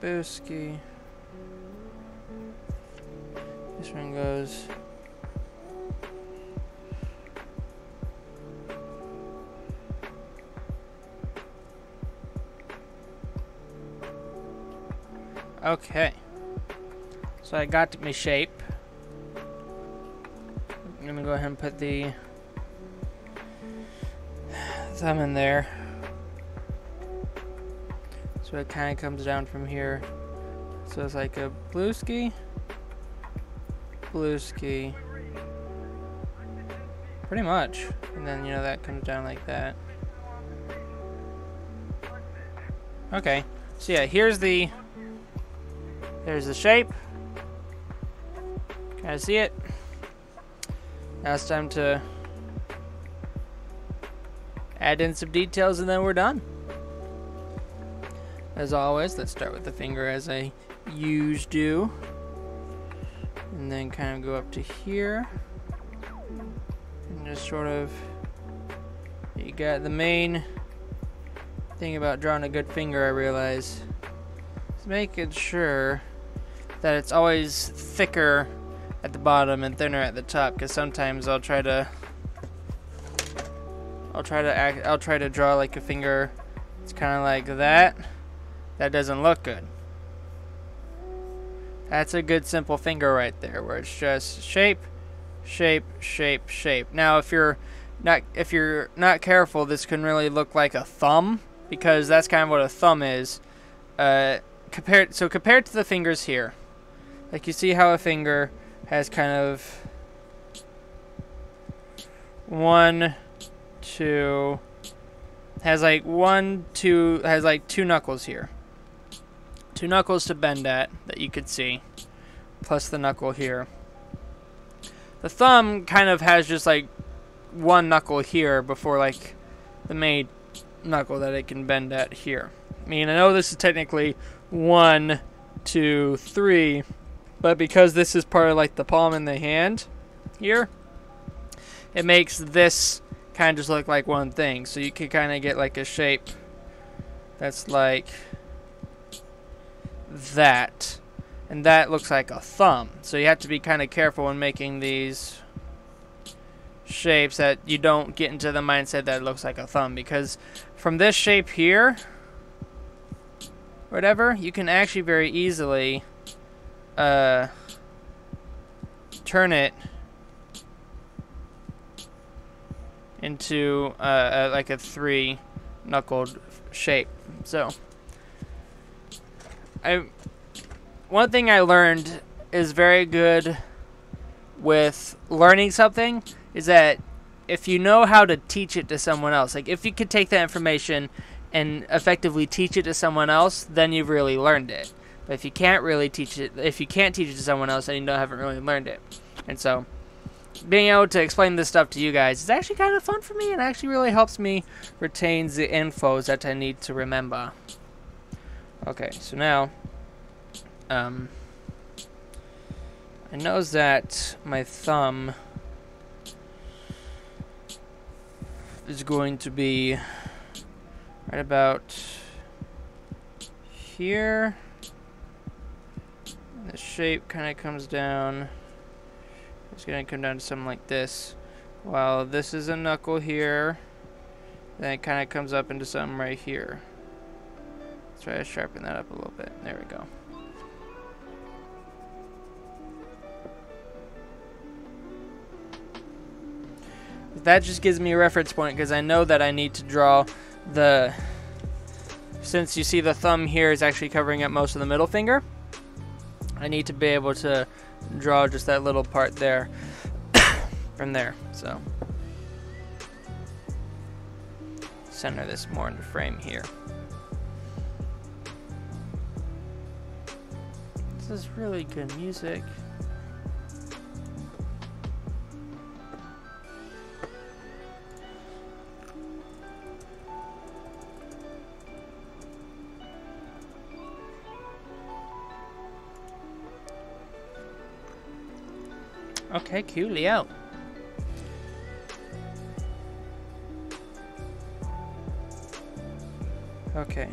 S1: Booski. This one goes... Okay, so I got my shape. I'm gonna go ahead and put the thumb in there. So it kind of comes down from here. So it's like a Blueski, Blueski, pretty much. And then, you know, that comes down like that. Okay, so yeah, there's the shape. Can I see it? Now it's time to add in some details and then we're done. As always, let's start with the finger as I usually do. And then kind of go up to here. And just sort of, you got the main thing about drawing a good finger, I realize, is making sure that it's always thicker at the bottom and thinner at the top, because sometimes I'll try to draw like a finger. It's kind of like that. That doesn't look good. That's a good simple finger right there, where it's just shape, shape, shape, shape. Now, if you're not careful, this can really look like a thumb, because that's kind of what a thumb is. Compared to the fingers here, like you see how a finger has kind of 1, 2, has like 1, 2, has like 2 knuckles here. 2 knuckles to bend at that you could see, plus the knuckle here. The thumb kind of has just like 1 knuckle here before like the main knuckle that it can bend at here. I mean, I know this is technically 1, 2, 3, but because this is part of like the palm in the hand here, it makes this kind of just look like one thing. So you can kind of get like a shape that's like that, and that looks like a thumb. So you have to be kind of careful when making these shapes that you don't get into the mindset that it looks like a thumb, because from this shape here, whatever, you can actually very easily turn it into like a 3-knuckled shape. So one thing I learned is very good with learning something is that if you know how to teach it to someone else, like if you could take that information and effectively teach it to someone else, then you've really learned it. But if you can't really teach it, if you can't teach it to someone else, then you haven't really learned it. And so, being able to explain this stuff to you guys is actually kind of fun for me, and actually really helps me retain the infos that I need to remember. Okay, so now, I know that my thumb is going to be right about here. The shape kind of comes down. It's going to come down to something like this. While this is a knuckle here, then it kind of comes up into something right here. Let's try to sharpen that up a little bit. There we go. That just gives me a reference point because I know that I need to draw the... Since you see the thumb here is actually covering up most of the middle finger, I need to be able to draw just that little part there from there. So center this more into frame here. This is really good music. Okay, cue Leo. Okay.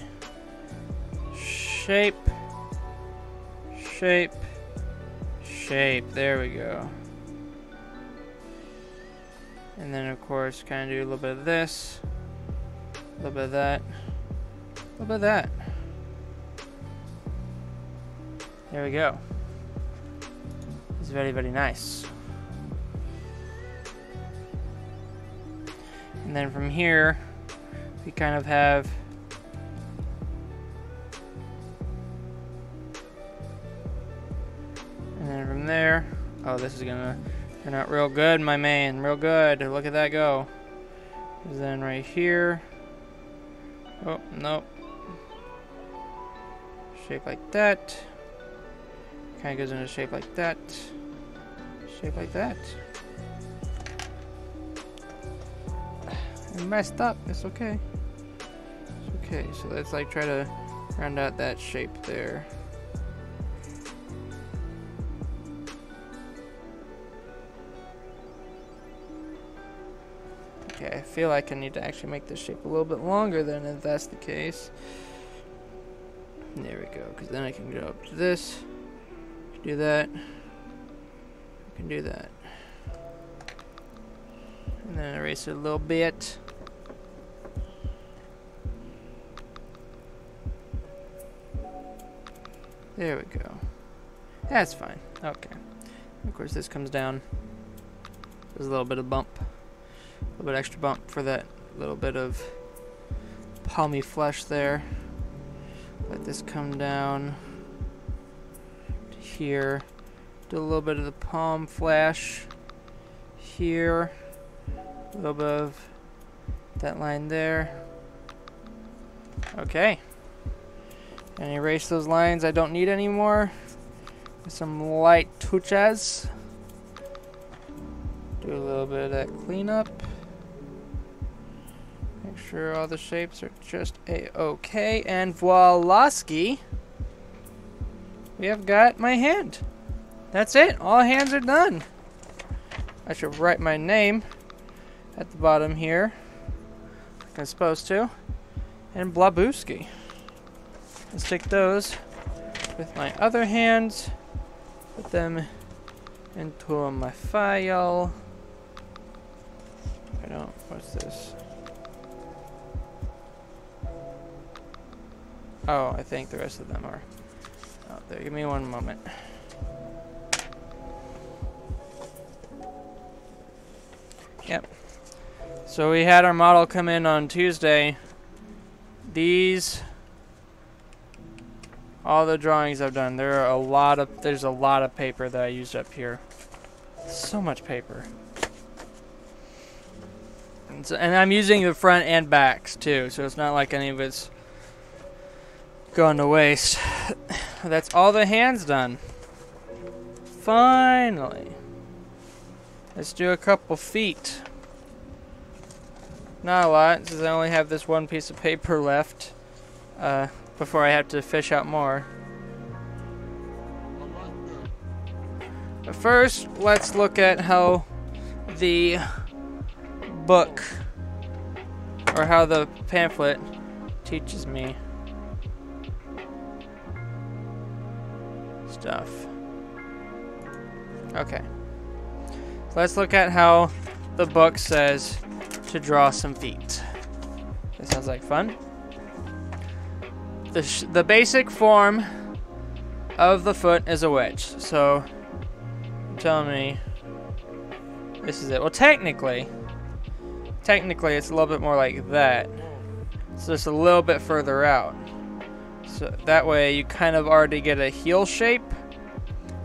S1: Shape. Shape. Shape. There we go. And then, of course, kind of do a little bit of this. A little bit of that. A little bit of that. There we go. It's very, very nice. And then from here, we kind of have and then from there, oh, this is gonna turn out real good, my man, real good. Look at that go. And then right here, oh, nope. Shape like that. Kind of goes into shape like that. Shape like that. I messed up. It's okay. It's okay. So let's like try to round out that shape there. Okay, I feel like I need to actually make this shape a little bit longer then if that's the case. There we go. Because then I can go up to this. Do that. I can do that. And then erase it a little bit. There we go. That's fine. Okay. Of course, this comes down. There's a little bit of bump. A little bit extra bump for that little bit of palmy flesh there. Let this come down to here. Do a little bit of the palm flash here. A little bit of that line there. Okay. And erase those lines I don't need anymore. With some light touches. Do a little bit of that cleanup. Make sure all the shapes are just a-okay. And voila-ski. We have got my hand. That's it. All hands are done. I should write my name at the bottom here. Like I'm supposed to. And Blabooski. Let's take those with my other hands. Put them into my file. I don't. What's this? Oh, I think the rest of them are out there. Give me one moment. Yep. So we had our model come in on Tuesday. All the drawings I've done. There's a lot of paper that I used up here. So much paper. And I'm using the front and backs too, so it's not like any of it's going to waste. That's all the hands done. Finally. Let's do a couple feet. Not a lot, since I only have this one piece of paper left before I have to fish out more. But first, let's look at how the book, or how the pamphlet teaches me stuff. Okay. So let's look at how the book says to draw some feet. That sounds like fun. The basic form of the foot is a wedge. So, you're telling me this is it. Well, technically it's a little bit more like that. It's just a little bit further out. So that way you kind of already get a heel shape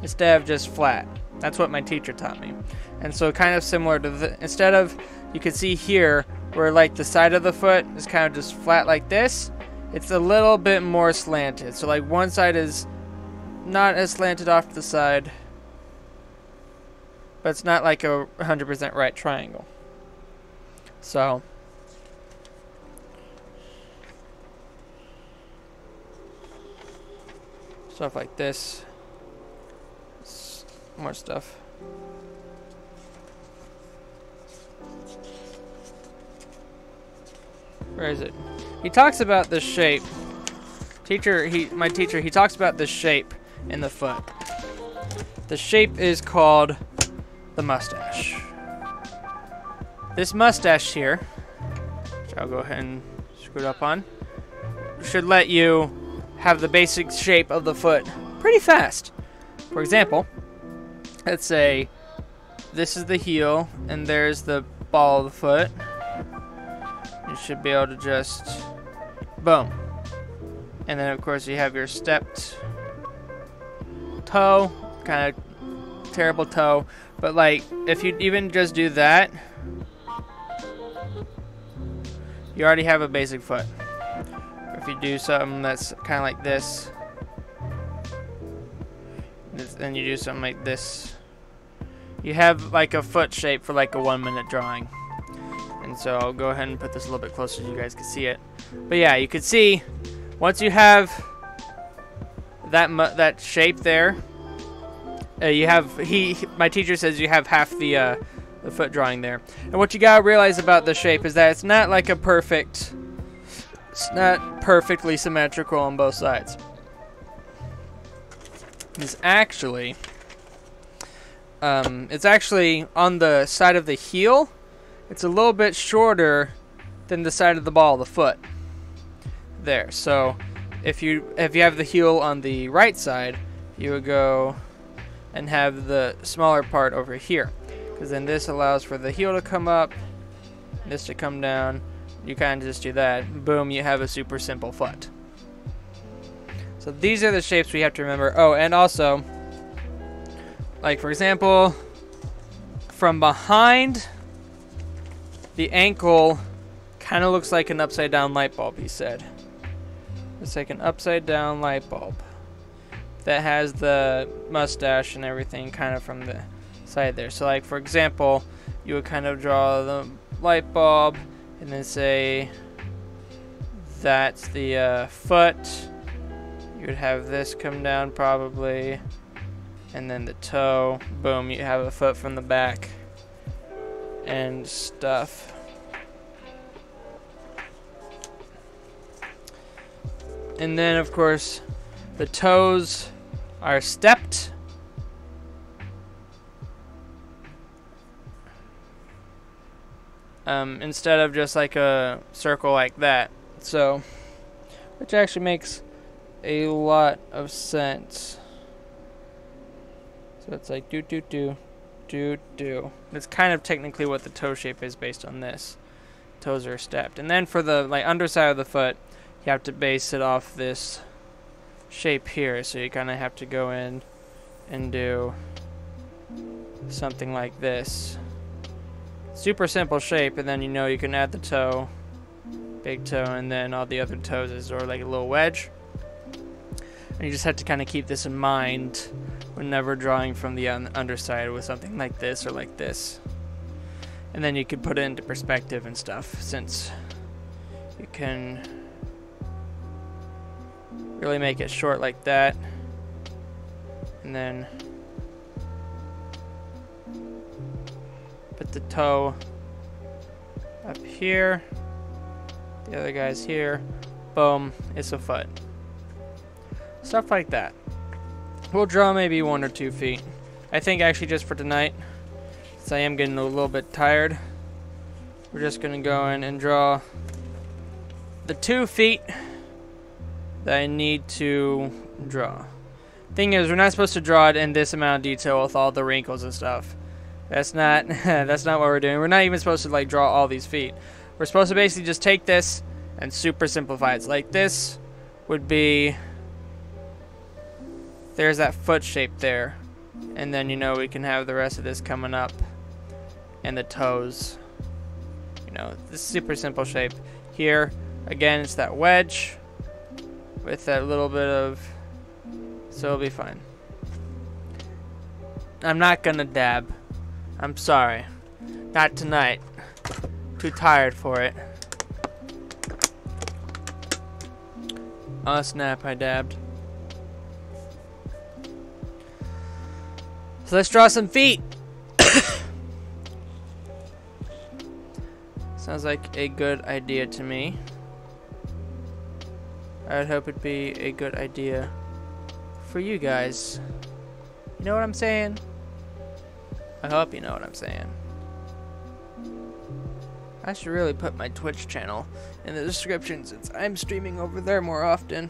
S1: instead of just flat. That's what my teacher taught me. And so kind of similar to instead of, you can see here where like the side of the foot is kind of just flat like this, it's a little bit more slanted. So like one side is not as slanted off to the side, but it's not like a 100% right triangle. So stuff like this. More stuff. Where is it? He talks about the shape. My teacher, he talks about the shape in the foot. The shape is called the mustache. This mustache here, which I'll go ahead and screw it up on, should let you have the basic shape of the foot pretty fast. For example, let's say this is the heel and there's the ball of the foot. You should be able to just, boom. And then of course you have your stepped toe, kind of terrible toe. But like, if you even just do that, you already have a basic foot. If you do something that's kind of like this, and you do something like this, you have like a foot shape for like a 1 minute drawing. And so I'll go ahead and put this a little bit closer so you guys can see it. But yeah, you can see once you have that shape there, you have my teacher says you have half the foot drawing there. And what you gotta realize about the shape is that it's not like it's not perfectly symmetrical on both sides. It's actually on the side of the heel. It's a little bit shorter than the side of the ball of the foot. There. So if you have the heel on the right side, you would go and have the smaller part over here, because then this allows for the heel to come up, this to come down. You kind of just do that. Boom, you have a super simple foot. So these are the shapes we have to remember. Oh, and also, like for example, from behind, the ankle kind of looks like an upside down light bulb, he said. It's like an upside down light bulb that has the mustache and everything kind of from the side there. So like for example, you would kind of draw the light bulb and then say that's the foot. You would have this come down probably, and then the toe. Boom, you have a foot from the back and stuff. And then of course the toes are stepped. Instead of just like a circle like that. So, which actually makes a lot of sense. So it's like do. It's kind of technically what the toe shape is based on this. Toes are stepped. And then for the like underside of the foot, you have to base it off this shape here. So you kind of have to go in and do something like this. Super simple shape, and then you know you can add the toe, big toe, and then all the other toes is sort of like a little wedge. And you just have to kind of keep this in mind whenever drawing from the underside with something like this or like this. And then you can put it into perspective and stuff, since you can really make it short like that. And then put the toe up here, the other guy's here, boom, it's a foot. Stuff like that. We'll draw maybe 1 or 2 feet. I think actually just for tonight, since I am getting a little bit tired, we're just gonna go in and draw the 2 feet that I need to draw. Thing is, we're not supposed to draw it in this amount of detail with all the wrinkles and stuff. That's not that's not what we're doing. We're not even supposed to like draw all these feet. We're supposed to basically just take this and super simplify it. So like this would be, there's that foot shape there, and then you know we can have the rest of this coming up and the toes. You know, this super simple shape. Here again, it's that wedge with that little bit of, so it'll be fine. I'm not gonna dab. I'm sorry. Not tonight. Too tired for it. Oh snap, I dabbed. So let's draw some feet. Sounds like a good idea to me. I would hope it'd be a good idea for you guys. You know what I'm saying? I hope you know what I'm saying. I should really put my Twitch channel in the description since I'm streaming over there more often.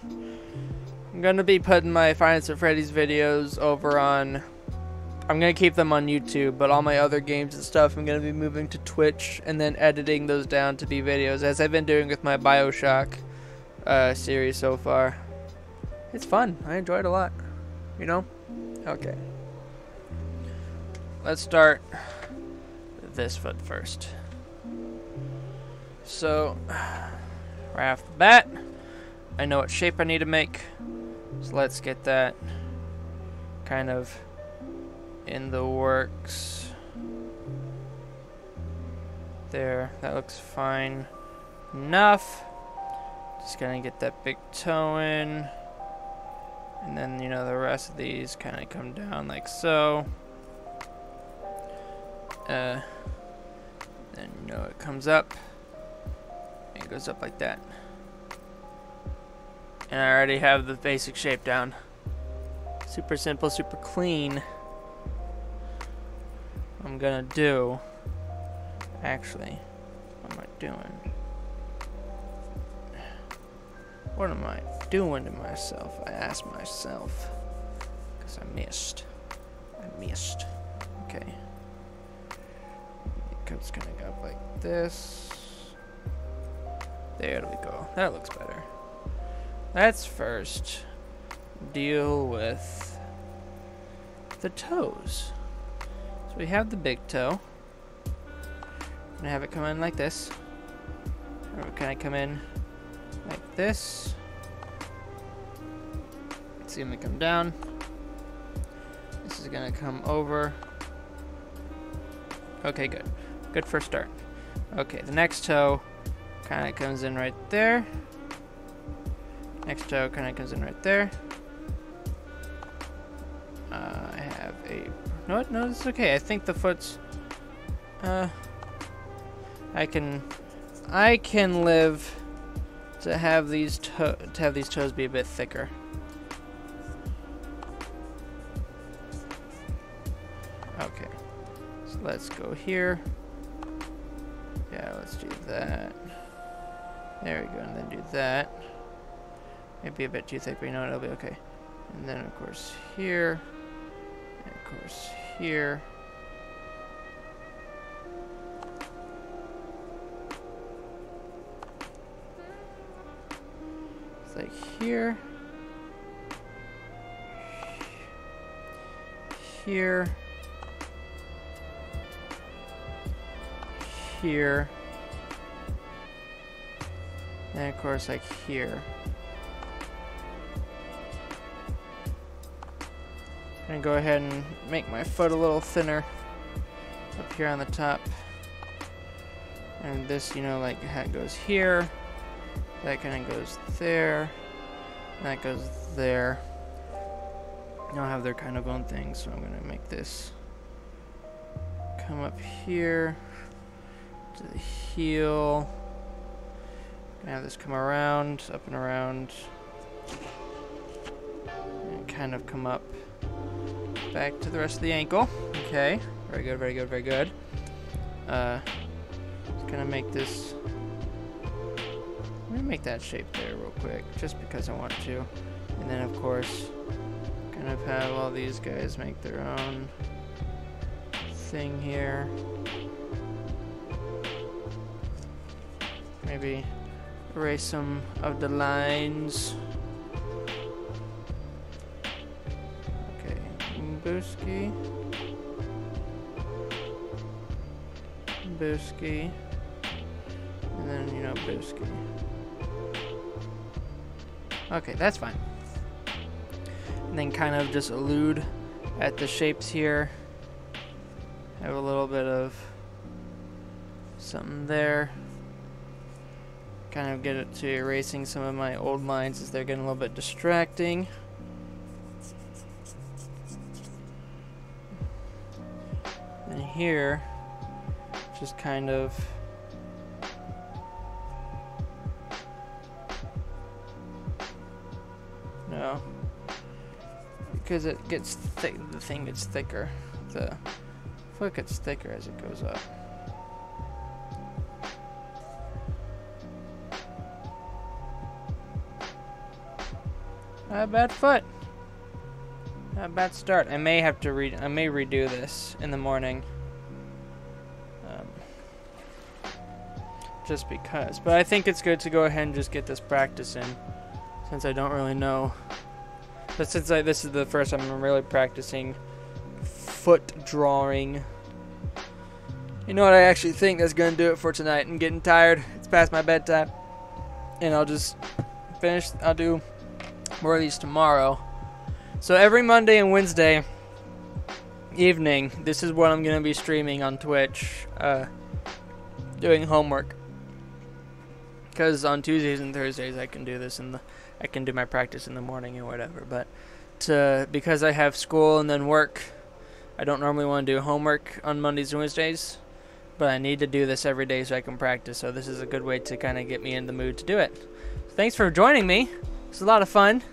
S1: I'm gonna be putting my Five Nights at Freddy's videos over on, I'm gonna keep them on YouTube, but all my other games and stuff I'm gonna be moving to Twitch and then editing those down to be videos, as I've been doing with my BioShock series so far. It's fun. I enjoy it a lot. You know? Okay. Let's start with this foot first. So, right off the bat, I know what shape I need to make. So let's get that kind of in the works. There, that looks fine enough. Just gonna get that big toe in. And then, you know, the rest of these kind of come down like so. Then, you know, it comes up. And it goes up like that. And I already have the basic shape down. Super simple, super clean. What I'm gonna do, actually, what am I doing? What am I doing to myself? I asked myself. Because I missed. Okay. It's gonna go up like this. There we go. That looks better. Let's first deal with the toes. So we have the big toe. I'm gonna have it come in like this. Or can I come in like this? It's gonna come down. This is gonna come over. Okay, good. Good first start. Okay, the next toe kind of comes in right there. Next toe kind of comes in right there. I have a... No, it's okay. I think the foot's... I can live to have these toes be a bit thicker. Okay, so let's go here. Yeah, let's do that. There we go, and then do that. Maybe a bit too thick, but you know what, it'll be okay. And then of course here, and of course here. It's like here, here, here. And of course like here. I'm gonna go ahead and make my foot a little thinner up here on the top. And this, you know, like hat goes here. That kind of goes there. That goes there. They'll have their kind of own thing, so I'm gonna make this come up here to the heel. Gonna have this come around, up and around, and kind of come up back to the rest of the ankle. Okay, very good, very good, very good. Just gonna make this. I'm gonna make that shape there real quick, just because I want to, and then of course, kind of have all these guys make their own thing here. Maybe erase some of the lines. Okay, Booski. Booski. And then, you know, Booski. Okay, that's fine. And then kind of just allude at the shapes here. Have a little bit of something there. Kind of get it to erasing some of my old lines as they're getting a little bit distracting. And here, just kind of no, because it gets thick. The thing gets thicker. The foot gets thicker as it goes up. Not a bad foot. Not a bad start. I may have to redo this in the morning. Just because. But I think it's good to go ahead and just get this practice in, since I don't really know. But since this is the first time I'm really practicing foot drawing. You know what I actually think that's going to do it for tonight. I'm getting tired. It's past my bedtime. And I'll just finish. I'll do more of these tomorrow. So every Monday and Wednesday evening, this is what I'm going to be streaming on Twitch. Doing homework. Because on Tuesdays and Thursdays I can do this I can do my practice in the morning or whatever. But because I have school and then work, I don't normally want to do homework on Mondays and Wednesdays. But I need to do this every day so I can practice. So this is a good way to kind of get me in the mood to do it. Thanks for joining me. It's a lot of fun.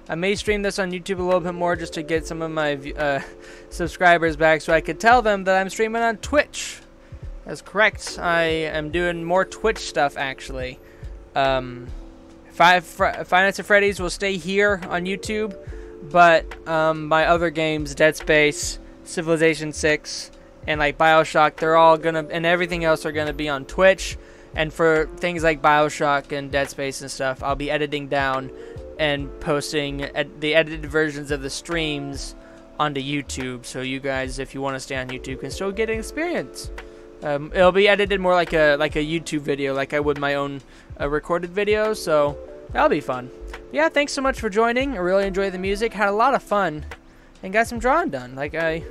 S1: I may stream this on YouTube a little bit more just to get some of my subscribers back so I could tell them that I'm streaming on Twitch. That's correct. I am doing more Twitch stuff, actually. Five Nights at Freddy's will stay here on YouTube, but my other games, Dead Space, Civilization 6, and like Bioshock, they're all gonna, and everything else are gonna be on Twitch. And for things like Bioshock and Dead Space and stuff, I'll be editing down and posting the edited versions of the streams onto YouTube. So you guys, if you want to stay on YouTube, can still get an experience. It'll be edited more like a YouTube video, like I would my own recorded video. So that'll be fun. Yeah, thanks so much for joining. I really enjoyed the music. Had a lot of fun. And got some drawing done like I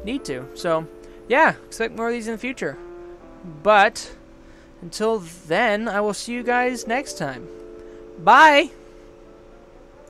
S1: need to. So yeah, expect more of these in the future. But until then, I will see you guys next time. Bye!